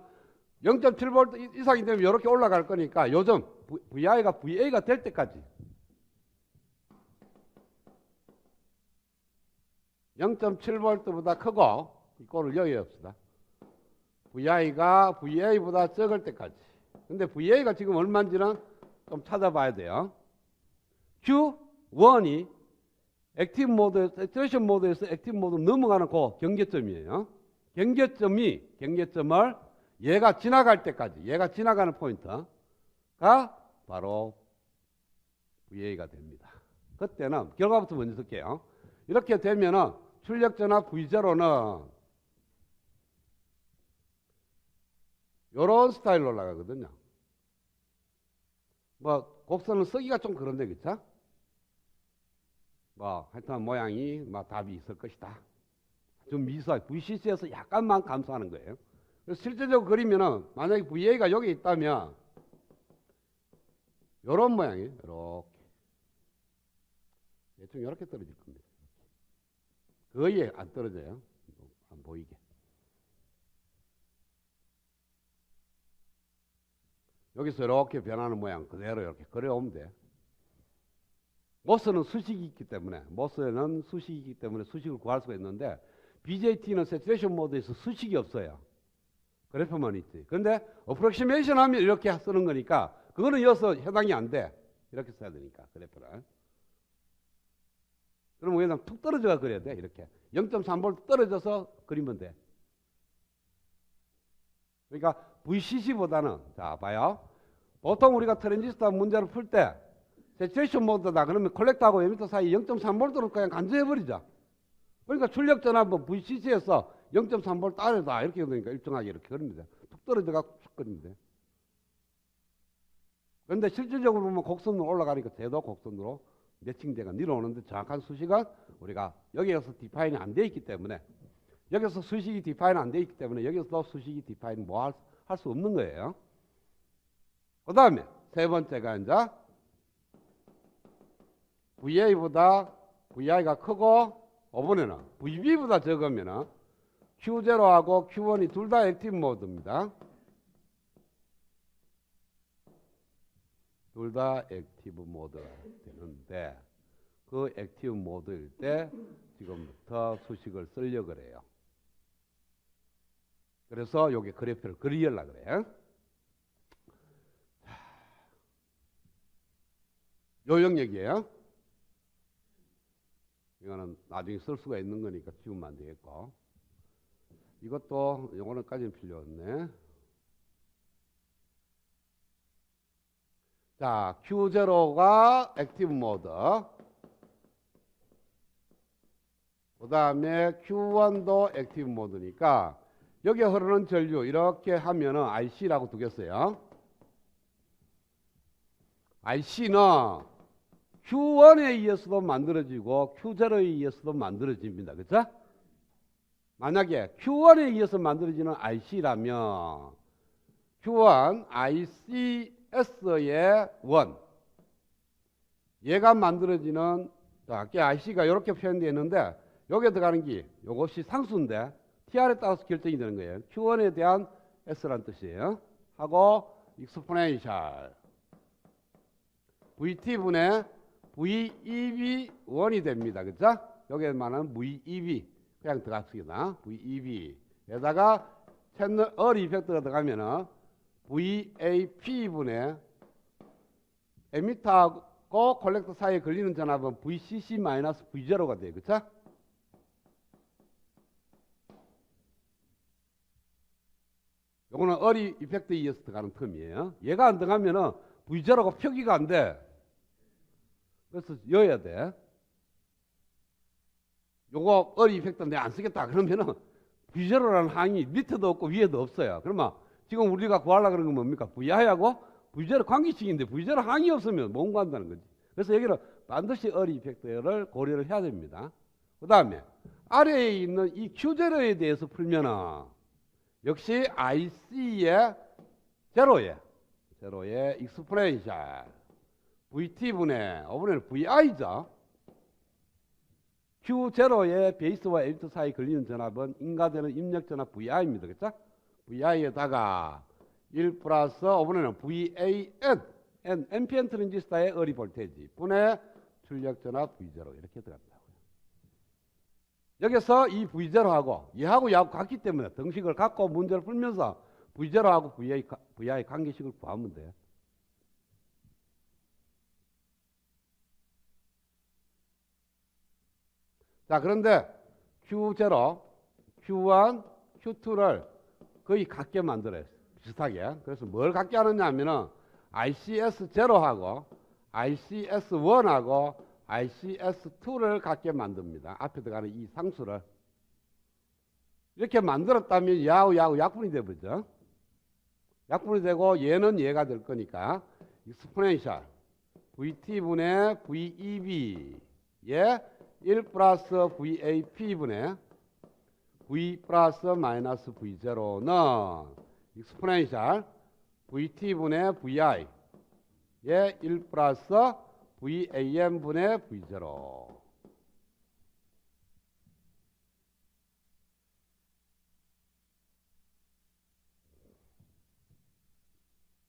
0.7V 이상이 되면 이렇게 올라갈 거니까 요즘 VI가 VA가 될 때까지 0.7V보다 크고 이거를 여기 합시다. VI가 VA보다 적을 때까지. 근데 VA가 지금 얼마인지는 좀 찾아봐야 돼요. Q1이 액티브 모드, 세츄레이션 모드에서 액티브 모드 넘어가는 그 경계점이에요. 경계점을 얘가 지나갈 때까지, 얘가 지나가는 포인트가 바로 VA가 됩니다. 그때는 결과부터 먼저 쓸게요. 이렇게 되면은 출력전압 V0는 이런 스타일로 올라가거든요. 뭐 곡선을 쓰기가 좀 그런데 그쵸? 뭐 하여튼 모양이 뭐 답이 있을 것이다. 좀 미소한 VCC에서 약간만 감소하는 거예요. 그래서 실제적으로 그리면은 만약에 VA가 여기 있다면 이런 모양이에요. 이렇게 대충 이렇게 떨어질 겁니다. 거의 안 떨어져요. 안 보이게. 여기서 이렇게 변하는 모양 그대로 이렇게 그려오면 돼. 모스는 수식이 있기 때문에 수식을 구할 수가 있는데 BJT는 세츄레이션 모드에서 수식이 없어요. 그래프만 있지. 그런데 어프로시메이션 하면 이렇게 쓰는 거니까 그거는 이어서 해당이 안 돼. 이렇게 써야 되니까 그래프를. 그럼 여기다 툭 떨어져가 그려야 돼. 이렇게 0.3V 떨어져서 그리면 돼. 그러니까 VCC보다는 자 봐요. 보통 우리가 트랜지스터 문제를 풀 때 세츄레이션 모드다 그러면 콜렉터하고 에미터 사이 0.3V로 그냥 간주해버리자. 그러니까 출력 전압은 VCC에서 0.3V 아래다 이렇게 되니까 일정하게 이렇게 그립니다. 툭 떨어져가 쭉 그립니다. 그런데 실질적으로 보면 곡선으로 올라가니까 대도 곡선으로 매칭대가 내려오는데 정확한 수식은 우리가 여기에서 디파인이 안 돼 있기 때문에 여기서 수식이 디파인 안 돼 있기 때문에 여기서도 수식이 디파인 뭐 할 수 없는 거예요. 그 다음에 세 번째가 이제 VA보다 VI가 크고 이번에는 VB보다 적으면은 Q0하고 Q1이 둘 다 액티브 모드입니다. 둘 다 액티브 모드가 되는데 그 액티브 모드일 때 지금부터 수식을 쓰려고 그래요. 그래서 여기 그래프를 그리려고 그래요. 요령 얘기예요. 이거는 나중에 쓸 수가 있는 거니까 지우면 안 되겠고. 이것도 요거는까지는 필요 없네. 자, Q0가 액티브 모드. 그 다음에 Q1도 액티브 모드니까 여기에 흐르는 전류 이렇게 하면은 IC라고 두겠어요. IC는 Q1에 의해서도 만들어지고 Q0에 의해서도 만들어집니다. 그렇죠? 만약에 Q1에 의해서 만들어지는 IC라면 Q1 ICS의 1 얘가 만들어지는 자, IC가 이렇게 표현되어 있는데 여기에 들어가는 게 이것이 상수인데 TR에 따라서 결정이 되는 거예요. Q1에 대한 S라는 뜻이에요. 하고 익스포넨셜 VT분의 VEB1이 됩니다. 그죠? 여기에 말하는 VEB 그냥 들어갔습니다. VEB에다가 채널 이펙트가 들어가면은 VAP분의 에미터하고 콜렉터 사이에 걸리는 전압은 VCC-V0가 돼요. 그쵸? 요거는 어리 이펙트에 의해서 들어가는 텀이에요. 얘가 안 들어가면은 V0가 표기가 안 돼. 그래서 여야 돼. 요거 어리 이펙트 내가 안 쓰겠다 그러면은 V0라는 항이 밑에도 없고 위에도 없어요. 그러면 지금 우리가 구하려고 그러는 건 뭡니까? VI하고 V0 관계식인데 V0 항이 없으면 못 구한다는 거지. 그래서 여기는 반드시 어리 이펙트를 고려를 해야 됩니다. 그 다음에 아래에 있는 이 Q0에 대해서 풀면은 역시 IC의 제로에 익스포넨셜 VT분의 5분의 VI죠. Q0의 베이스와 에미터 사이 걸리는 전압은 인가되는 입력 전압 VI입니다. 그렇죠? VI에다가 1 플러스 5분의 VAN NPN 트랜지스터의 어리 볼테이지 분의 출력 전압 V0 이렇게 들어간다고요. 여기서 이 V0하고 얘하고 얘하고 같기 때문에 등식을 갖고 문제를 풀면서 V0하고 VI 관계식을 구하면 돼요. 자, 그런데 Q0, Q1, Q2를 거의 같게 만들어요. 비슷하게. 그래서 뭘 같게 하느냐 하면은 ICS0하고 ICS1하고 ICS2를 같게 만듭니다. 앞에 들어가는 이 상수를. 이렇게 만들었다면 얘하고 약분이 되버죠. 약분이 되고 얘는 얘가 될 거니까 익스포넨셜 VT분의 VEB 예 1 플러스 VAP분의 V 플러스 마이너스 V0는 익스포넨셜 VT분의 VI 예 1 플러스 VAM분의 V0.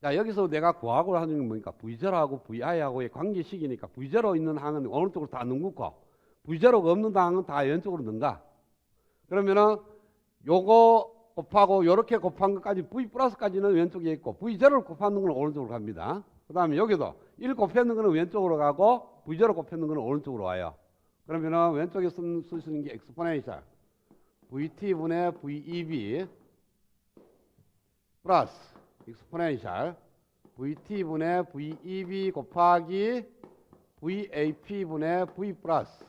자, 여기서 내가 구하고 하는 게 뭐니까 V0하고 VI하고의 관계식이니까 V0 있는 항은 어느 쪽으로 다 넘고 V0가 없는 항은 다 왼쪽으로 넘가. 그러면은 요거 곱하고 요렇게 곱한 것까지 V 플러스까지는 왼쪽에 있고 V0를 곱하는 건 오른쪽으로 갑니다. 그 다음에 여기도 1 곱했는 거는 왼쪽으로 가고 V0 곱했는 거는 오른쪽으로 와요. 그러면은 왼쪽에 쓰시는 게 엑스포넨셜 VT분의 VEB 플러스 익스포넨셜 VT분의 VEB 곱하기 VAP분의 V 플러스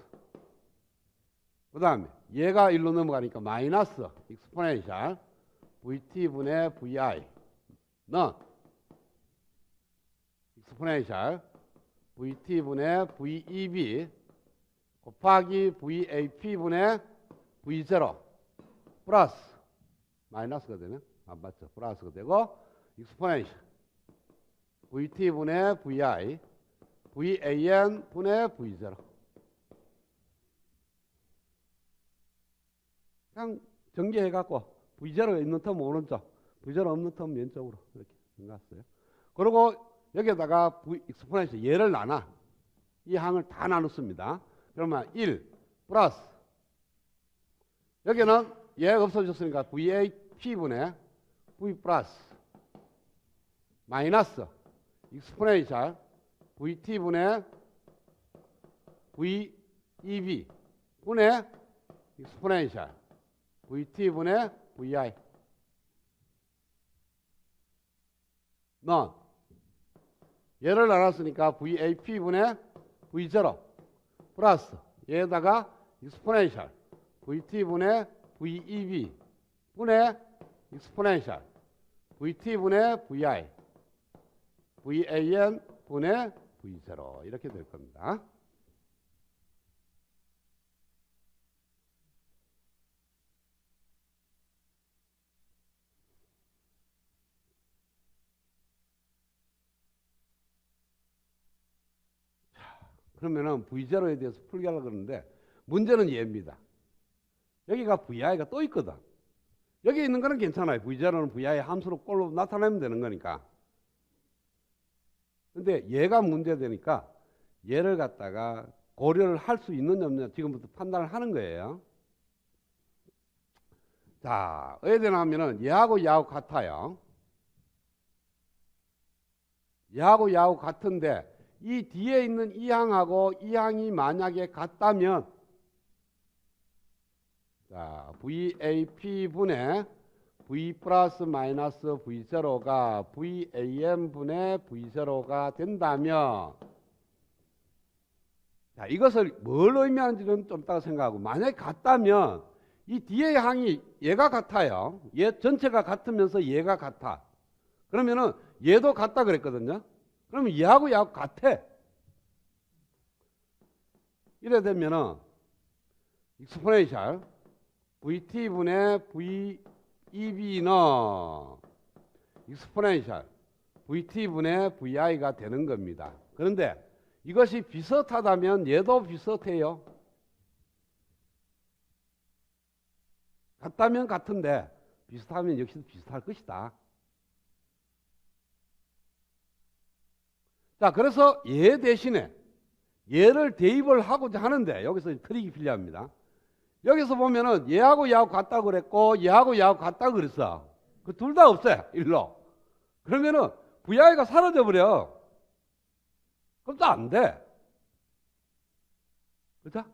그 다음에 얘가 1로 넘어가니까 마이너스 익스포넨셜 VT분의 VI는 익스포넨셜 VT분의 VEB 곱하기 VAP분의 V0 플러스 마이너스가 되네. 안 맞죠? 플러스가 되고 익스포넨셜 VT분의 VI VAN분의 V0 그냥 전개해갖고 V0 있는 텀 오른쪽 V0 없는 텀 왼쪽으로 이렇게 넘어갔어요. 그리고 여기에다가 익스포넨셜 얘를 나눠 이 항을 다 나눴습니다. 그러면 1 플러스 여기는 얘 없어졌으니까 VAP분의 V 플러스 마이너스 익스포넨셜 VT분의 VEB 분의 익스포넨셜 VT분의 VI 넌 얘를 나눴으니까 VAP분의 V0 플러스 얘에다가 익스포넨셜 VT분의 VEB 분의 익스포넨셜 VT분의 VI VAN분의 V0 이렇게 될 겁니다. 그러면은 V0에 대해서 풀게 하려고 그러는데 문제는 얘입니다. 여기가 VI가 또 있거든. 여기 있는 거는 괜찮아요. V0는 VI 함수로 꼴로 나타내면 되는 거니까. 근데 얘가 문제되니까 얘를 갖다가 고려를 할 수 있느냐 없느냐 지금부터 판단을 하는 거예요. 자, 어디에 되나 하면은 얘하고 같아요. 얘하고 같은데 이 뒤에 있는 이 항하고 이 항이 만약에 같다면 자, VAP분의 V 플러스 마이너스 V0가 VAM분의 V0가 된다면 자, 이것을 뭘 의미하는지는 좀 이따가 생각하고 만약에 같다면 이 뒤에 항이 얘가 같아요. 얘 전체가 같으면서 얘가 같아. 그러면은 얘도 같다 그랬거든요. 그러면 얘하고 같아. 이래 되면은 익스포넨셜 VT분의 VEB는 익스포넨셜 VT분의 VI가 되는 겁니다. 그런데 이것이 비슷하다면 얘도 비슷해요. 같다면 같은데 비슷하면 역시 비슷할 것이다. 자, 그래서 얘 대신에 얘를 대입을 하고자 하는데 여기서 트릭이 필요합니다. 여기서 보면은 얘하고 얘하고 같다고 그랬고 얘하고 얘하고 같다고 그랬어. 그 둘 다 없어요. 일로. 그러면은 VI가 사라져 버려. 그럼 또 안 돼. 그렇죠?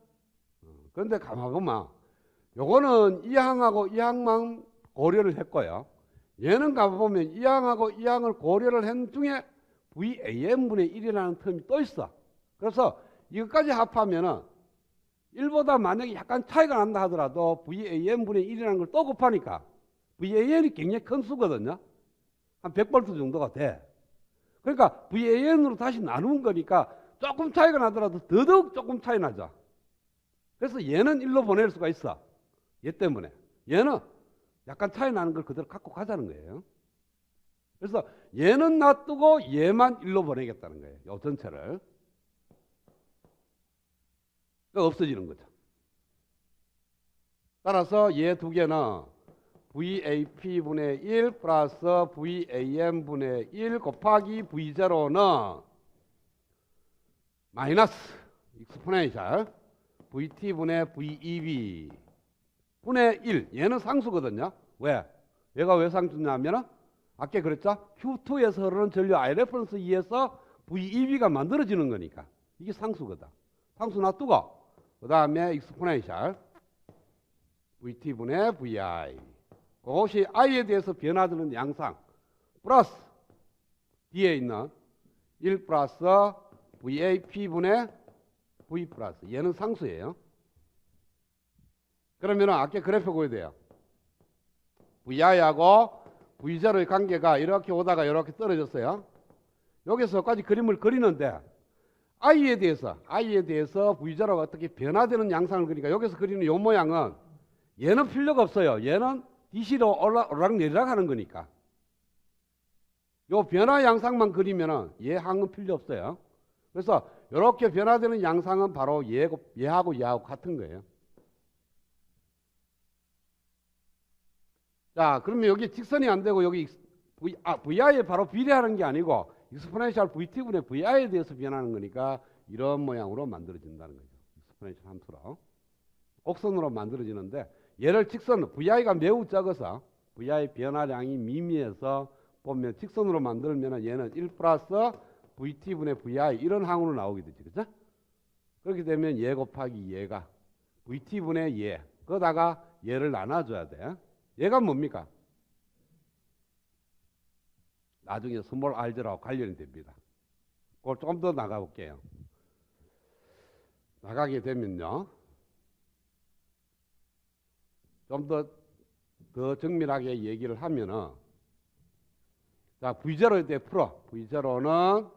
그런데 가만 보면 요거는 이 항하고 이 항만 고려를 했고요. 얘는 가만 보면 이 항하고 이 항을 고려를 한 중에 VAN분의 1이라는 텀이 또 있어. 그래서 이것까지 합하면은 1보다 만약에 약간 차이가 난다 하더라도 VAN분의 1이라는 걸 또 곱하니까 VAN이 굉장히 큰 수거든요. 한 100V 정도가 돼. 그러니까 VAN으로 다시 나누는 거니까 조금 차이가 나더라도 더더욱 조금 차이 나죠. 그래서 얘는 1로 보낼 수가 있어. 얘 때문에. 얘는 약간 차이 나는 걸 그대로 갖고 가자는 거예요. 그래서 얘는 놔두고 얘만 1로 보내겠다는 거예요. 요 전체를. 없어지는 거죠. 따라서 얘 두 개는 VAP분의 1 플러스 VAN분의 1 곱하기 V0는 마이너스 익스포넨셜 VT분의 VEB 분의 1. 얘는 상수거든요. 왜? 얘가 왜 상수냐면 아까 그랬죠? Q2에서 흐르는 전류 I레퍼런스 2에서 VEB가 만들어지는 거니까 이게 상수거든. 상수 놔두고 그 다음에 익스포넨셜 VT분의 VI 그것이 I에 대해서 변화되는 양상 플러스 뒤에 있는 1 플러스 VAP분의 V 플러스 얘는 상수예요. 그러면 아까 그래프 보여야 돼요. VI하고 V0의 관계가 이렇게 오다가 이렇게 떨어졌어요. 여기서까지 그림을 그리는데 I에 대해서 V0가 어떻게 변화되는 양상을 그리니까 여기서 그리는 이 모양은 얘는 필요가 없어요. 얘는 DC로 오락내리락 하는 거니까. 요 변화 양상만 그리면은 얘항은 필요 없어요. 그래서 이렇게 변화되는 양상은 바로 얘하고 얘하고 같은 거예요. 자, 그러면 여기 직선이 안 되고 여기 VI에 바로 비례하는 게 아니고 익스포넨셜 VT분의 VI에 대해서 변하는 거니까 이런 모양으로 만들어진다는 거죠. 익스포넨셜 함수로. 곡선으로 만들어지는데 얘를 직선, VI가 매우 적어서 VI 변화량이 미미해서 보면 직선으로 만들면 얘는 1 플러스 VT분의 VI 이런 항으로 나오게 되죠. 그죠? 그렇게 되면 얘 곱하기 얘가 VT분의 얘. 그러다가 얘를 나눠줘야 돼. 얘가 뭡니까? 나중에 스몰 r즈라고 관련이 됩니다. 그걸 조금 더 나가볼게요. 나가게 되면요. 좀 더 정밀하게 얘기를 하면은 자, V0에 대해 풀어. V0는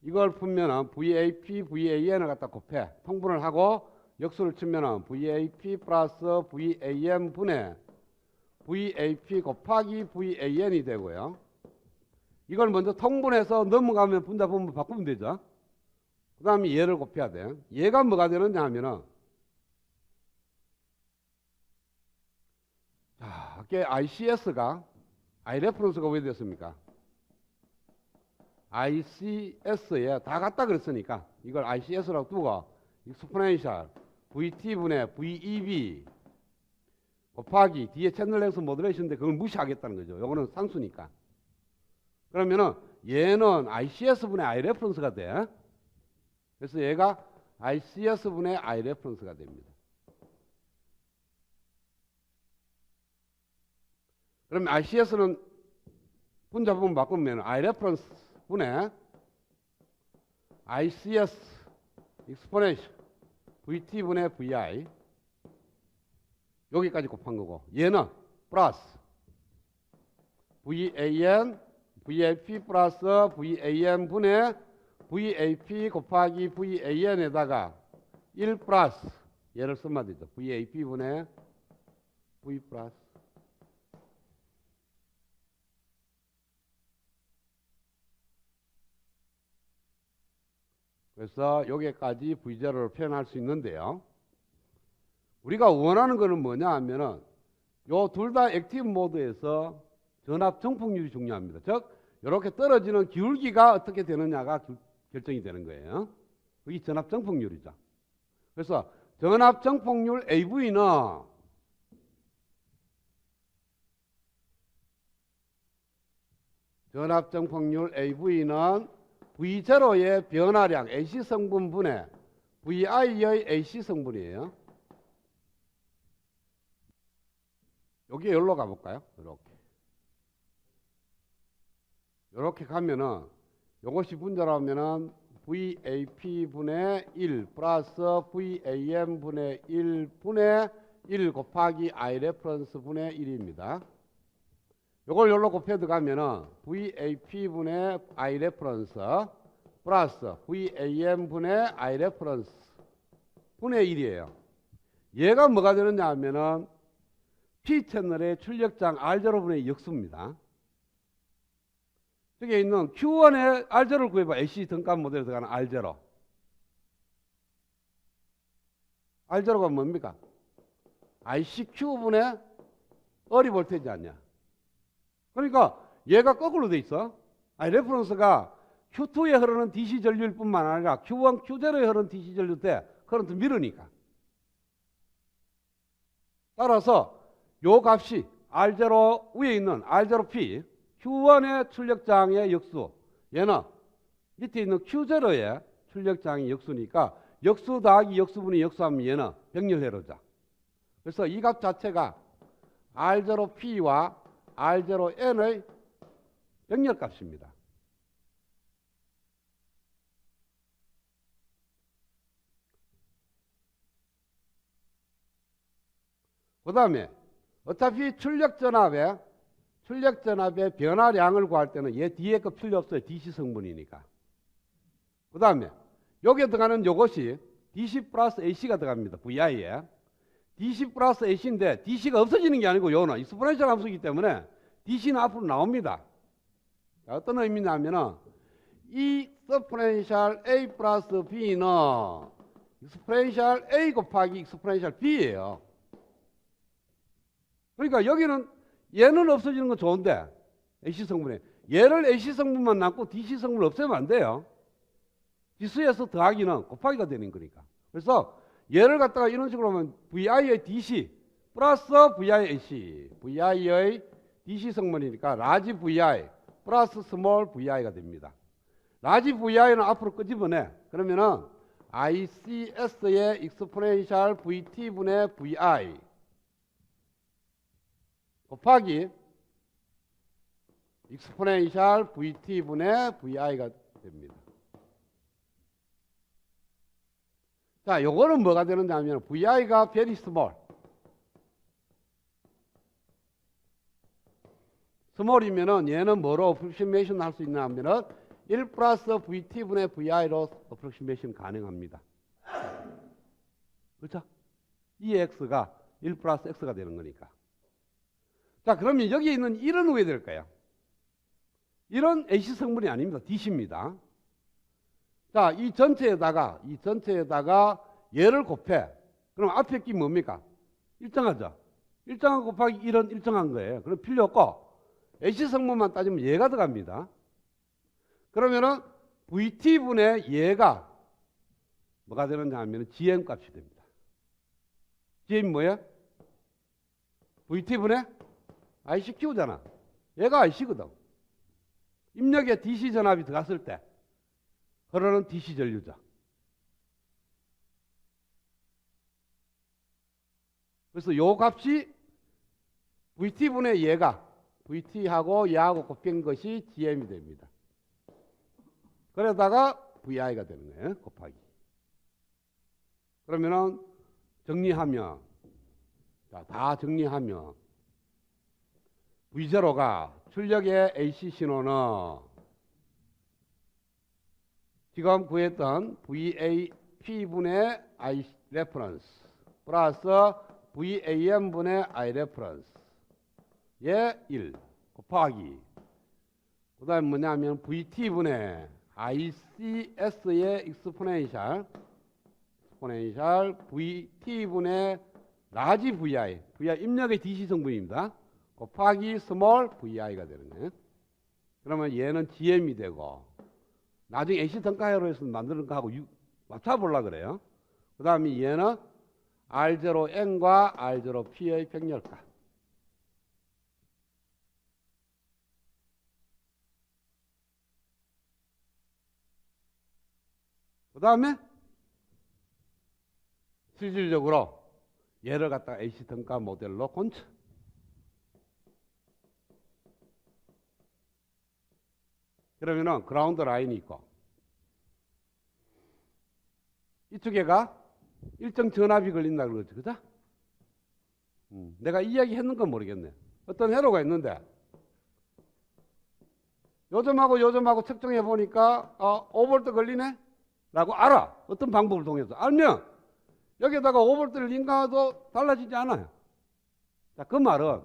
이걸 풀면은 VAP, VAN을 갖다 곱해. 통분을 하고 역수를 치면은 VAP 플러스 VAN 분의 VAP 곱하기 VAN이 되고요. 이걸 먼저 통분해서 넘어가면 분자분모 바꾸면 되죠. 그 다음에 얘를 곱해야 돼. 얘가 뭐가 되느냐 하면은 자, 아까 ICS가 I레퍼런스가 왜 됐습니까? ICS에 다 같다 그랬으니까 이걸 ICS라고 두고 익스포넨셜 VT분의 VEB 곱하기 뒤에 채널 랭스 모듈레이션인데 그걸 무시하겠다는 거죠. 요거는 상수니까. 그러면은 얘는 ICS분의 I레퍼런스가 돼. 그래서 얘가 ICS분의 I레퍼런스가 됩니다. 그러면 ICS는 분자분모 바꾸면 I레퍼런스 분의 ICS 익스포넨셜 VT분의 VI 여기까지 곱한 거고 얘는 플러스 VAN VAP 플러스 VAN 분의 VAP 곱하기 VAN에다가 1 플러스 얘를 쓰면 되죠. VAP 분의 V 플러스 그래서 여기까지 V0를 표현할 수 있는데요. 우리가 원하는 것은 뭐냐 하면은 요 둘 다 액티브 모드에서 전압 정폭률이 중요합니다. 즉 이렇게 떨어지는 기울기가 어떻게 되느냐가 결정이 되는 거예요. 그게 전압 정폭률이죠. 그래서 전압 정폭률 AV는 전압 정폭률 AV는 V0의 변화량 AC 성분분의 VI의 AC 성분이에요. 여기 여기로 가볼까요? 이렇게 가면은 이것이 분자라면은 VAP분의 1 플러스 VAM분의 1분의 1 곱하기 Ireference분의 1입니다. 이걸 여기로 곱해 들어가면은 VAP분의 Ireference 플러스 VAM분의 Ireference 분의 1이에요. 얘가 뭐가 되느냐 하면은 P채널의 출력장 R0분의 역수입니다. 여기 있는 Q1의 R0를 구해봐. AC 등값 모델에 들어가는 R0. R0가 뭡니까? ICQ분의 어리 볼테이지 아니야. 그러니까 얘가 거꾸로 돼 있어. 레퍼런스가 Q2에 흐르는 DC 전류일 뿐만 아니라 Q1, Q0에 흐르는 DC 전류 때 커런트 밀으니까. 따라서 요 값이 R0 위에 있는 R0P Q1의 출력장의 역수, 얘는 밑에 있는 Q0의 출력장의 역수니까 역수 더하기 역수분의 역수하면 얘는 병렬회로자. 그래서 이 값 자체가 R0P와 R0N의 병렬값입니다. 그 다음에 어차피 출력전압의 변화량을 구할 때는 얘 뒤에 거 필요 없어요. DC 성분이니까. 그 다음에 여기에 들어가는 요것이 DC 플러스 AC가 들어갑니다. VI에. DC 플러스 AC인데 DC가 없어지는 게 아니고 요는 익스포넨셜 함수이기 때문에 DC는 앞으로 나옵니다. 자, 어떤 의미냐면은 이 익스포넨셜 A 플러스 B는 익스포넨셜 A 곱하기 익스포넨셜 B예요. 그러니까 여기는 얘는 없어지는 건 좋은데 AC 성분에 얘를 AC 성분만 남고 DC 성분을 없애면 안 돼요. 지수에서 더하기는 곱하기가 되는 거니까. 그래서 얘를 갖다가 이런 식으로 하면 VI의 DC 플러스 VI의 AC, VI의 DC 성분이니까 라지 VI 플러스 스몰 VI가 됩니다. 라지 VI는 앞으로 끄집어내. 그러면은 ICS의 익스포넨셜 VT분의 VI 곱하기 익스포넨셜 VT분의 VI가 됩니다. 자, 요거는 뭐가 되는지 하면 VI가 very small. 스몰이면은 얘는 뭐로 어프로시메이션 할 수 있나 하면은 1 플러스 VT분의 VI로 어프로시메이션 가능합니다. 그렇죠? 이 X가 1 플러스 X가 되는 거니까. 자, 그러면 여기 있는 1은 왜 될까요? 1은 AC 성분이 아닙니다. DC입니다. 자, 이 전체에다가 얘를 곱해. 그럼 앞에 끼 뭡니까? 일정하죠. 일정한 곱하기 1은 일정한 거예요. 그럼 필요 없고 AC 성분만 따지면 얘가 들어갑니다. 그러면은 VT분의 얘가 뭐가 되느냐 하면 GM 값이 됩니다. GM 뭐야? VT분의 ICQ잖아. 얘가 IC거든. 입력에 DC 전압이 들어갔을 때 흐르는 DC 전류죠. 그래서 요 값이 VT분의 얘가 VT하고 얘하고 곱한 것이 GM이 됩니다. 그러다가 VI가 되는 거예요. 곱하기. 그러면은 정리하면 다 정리하면 V0가 출력의 AC 신호는 지금 구했던 VAP분의 I reference 플러스 VAM분의 I reference 예 1 곱하기 그 다음에 뭐냐면 VT분의 ICS의 익스포넨셜 VT분의 라지 VI 입력의 DC 성분입니다. 곱하기 스몰 VI가 되는 거예요. 그러면 얘는 GM이 되고 나중에 AC 등가회로에서 만드는 거하고 맞춰보려고 그래요. 그 다음에 얘는 R0N과 R0P의 병렬값. 그 다음에 실질적으로 얘를 갖다가 AC 등가 모델로 곤쳐. 그러면은 그라운드 라인이 있고 이쪽에가 일정 전압이 걸린다 그러지, 그죠? 내가 이야기 했는 건 모르겠네. 어떤 회로가 있는데 요점하고 측정해 보니까 5V 걸리네? 라고 알아. 어떤 방법을 통해서. 알면 여기에다가 5V를 인가도 달라지지 않아요. 자, 그 말은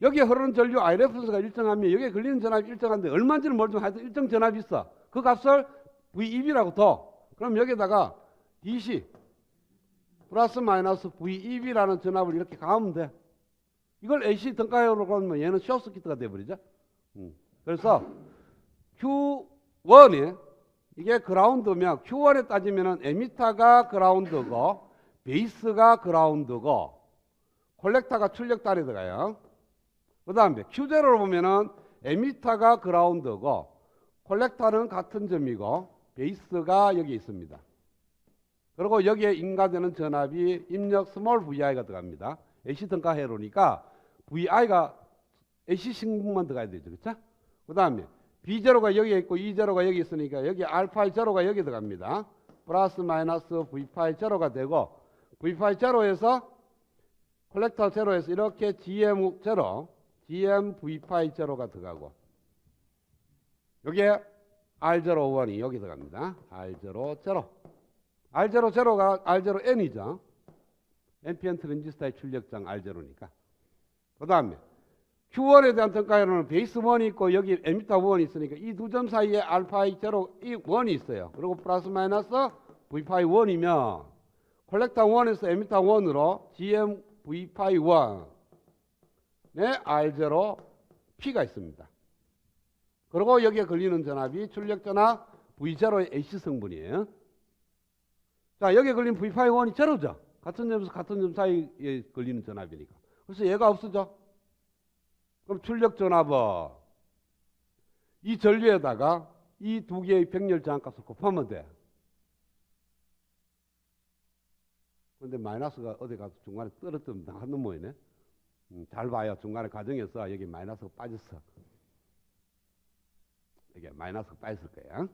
여기에 흐르는 전류 I레퍼런스가 일정하면 여기에 걸리는 전압이 일정한데 얼마인지는 모르지만 하여튼 일정 전압이 있어. 그 값을 VEB라고 둬. 그럼 여기에다가 DC 플러스 마이너스 VEB라는 전압을 이렇게 가하면 돼. 이걸 AC 등가율로 가면 얘는 쇼트서킷가 돼버리죠. 그래서 Q1이 이게 그라운드면 Q1에 따지면은 에미터가 그라운드고 베이스가 그라운드고 콜렉터가 출력달에 들어가요. 그 다음에 Q0로 보면은 에미터가 그라운드고 콜렉터는 같은 점이고 베이스가 여기 있습니다. 그리고 여기에 인가되는 전압이 입력 스몰 VI가 들어갑니다. AC 등가 회로니까 VI가 AC 신분만 들어가야 되죠. 그렇죠? 그 다음에 B0가 여기 있고 E0가 여기 있으니까 여기 알파 0가 여기 들어갑니다. 플러스 마이너스 V 파이 0가 되고 V 파이 0에서 콜렉터 0에서 이렇게 GM 0, GM V 파이 0가 들어가고 여기에 R01이 여기 들어갑니다. R00. R00가 R0N이죠. NPN 트랜지스터의 출력장 R0니까. 그 다음에 Q1에 대한 등가율은 베이스 1이 있고 여기 에미터 1이 있으니까 이 두 점 사이에 알파이 0, 이 1이 있어요. 그리고 플러스 마이너스 V파이 1이면 콜렉터 1에서 에미터 1으로 GM V파이 1에 R0P가 있습니다. 그리고 여기에 걸리는 전압이 출력 전압 V0의 AC 성분이에요. 자, 여기에 걸린 V파이 1이 제로죠. 같은 점에서 같은 점 사이에 걸리는 전압이니까. 그래서 얘가 없어져. 그럼 출력 전압은 이 전류에다가 이 두 개의 병렬 저항값을 곱하면 돼. 그런데 마이너스가 어디 가서 중간에 떨어뜨리면 나가는 모이네. 잘 봐요. 중간에 과정에서 여기 마이너스가 빠졌어. 이게 마이너스가 빠졌을 거야.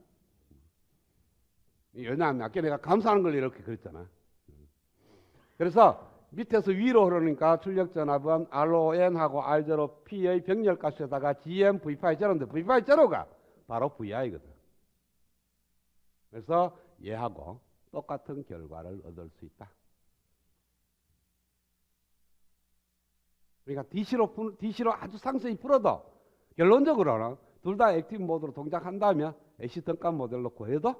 왜냐하면 아까 내가 감소하는 걸 이렇게 그랬잖아. 그래서 밑에서 위로 흐르니까 출력 전압은 RON하고 R0P의 병렬값에다가 GM V파이 0인데 V파이 0가 바로 VI거든. 그래서 얘하고 똑같은 결과를 얻을 수 있다. 그러니까 DC로 아주 상세히 풀어도 결론적으로는 둘 다 액티브 모드로 동작한다면 AC 등가 모델로 구해도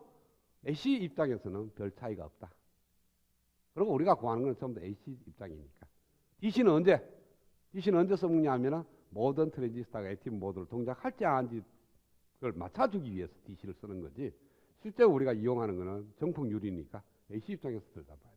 AC 입장에서는 별 차이가 없다. 그리고 우리가 구하는 건 전부 다 AC 입장이니까. DC는 언제 써먹냐 하면은 모든 트랜지스터가 액티브 모드로 동작할지 안 할지 그걸 맞춰주기 위해서 DC를 쓰는 거지. 실제 우리가 이용하는 거는 정폭 유리니까 AC 입장에서 들다 봐요.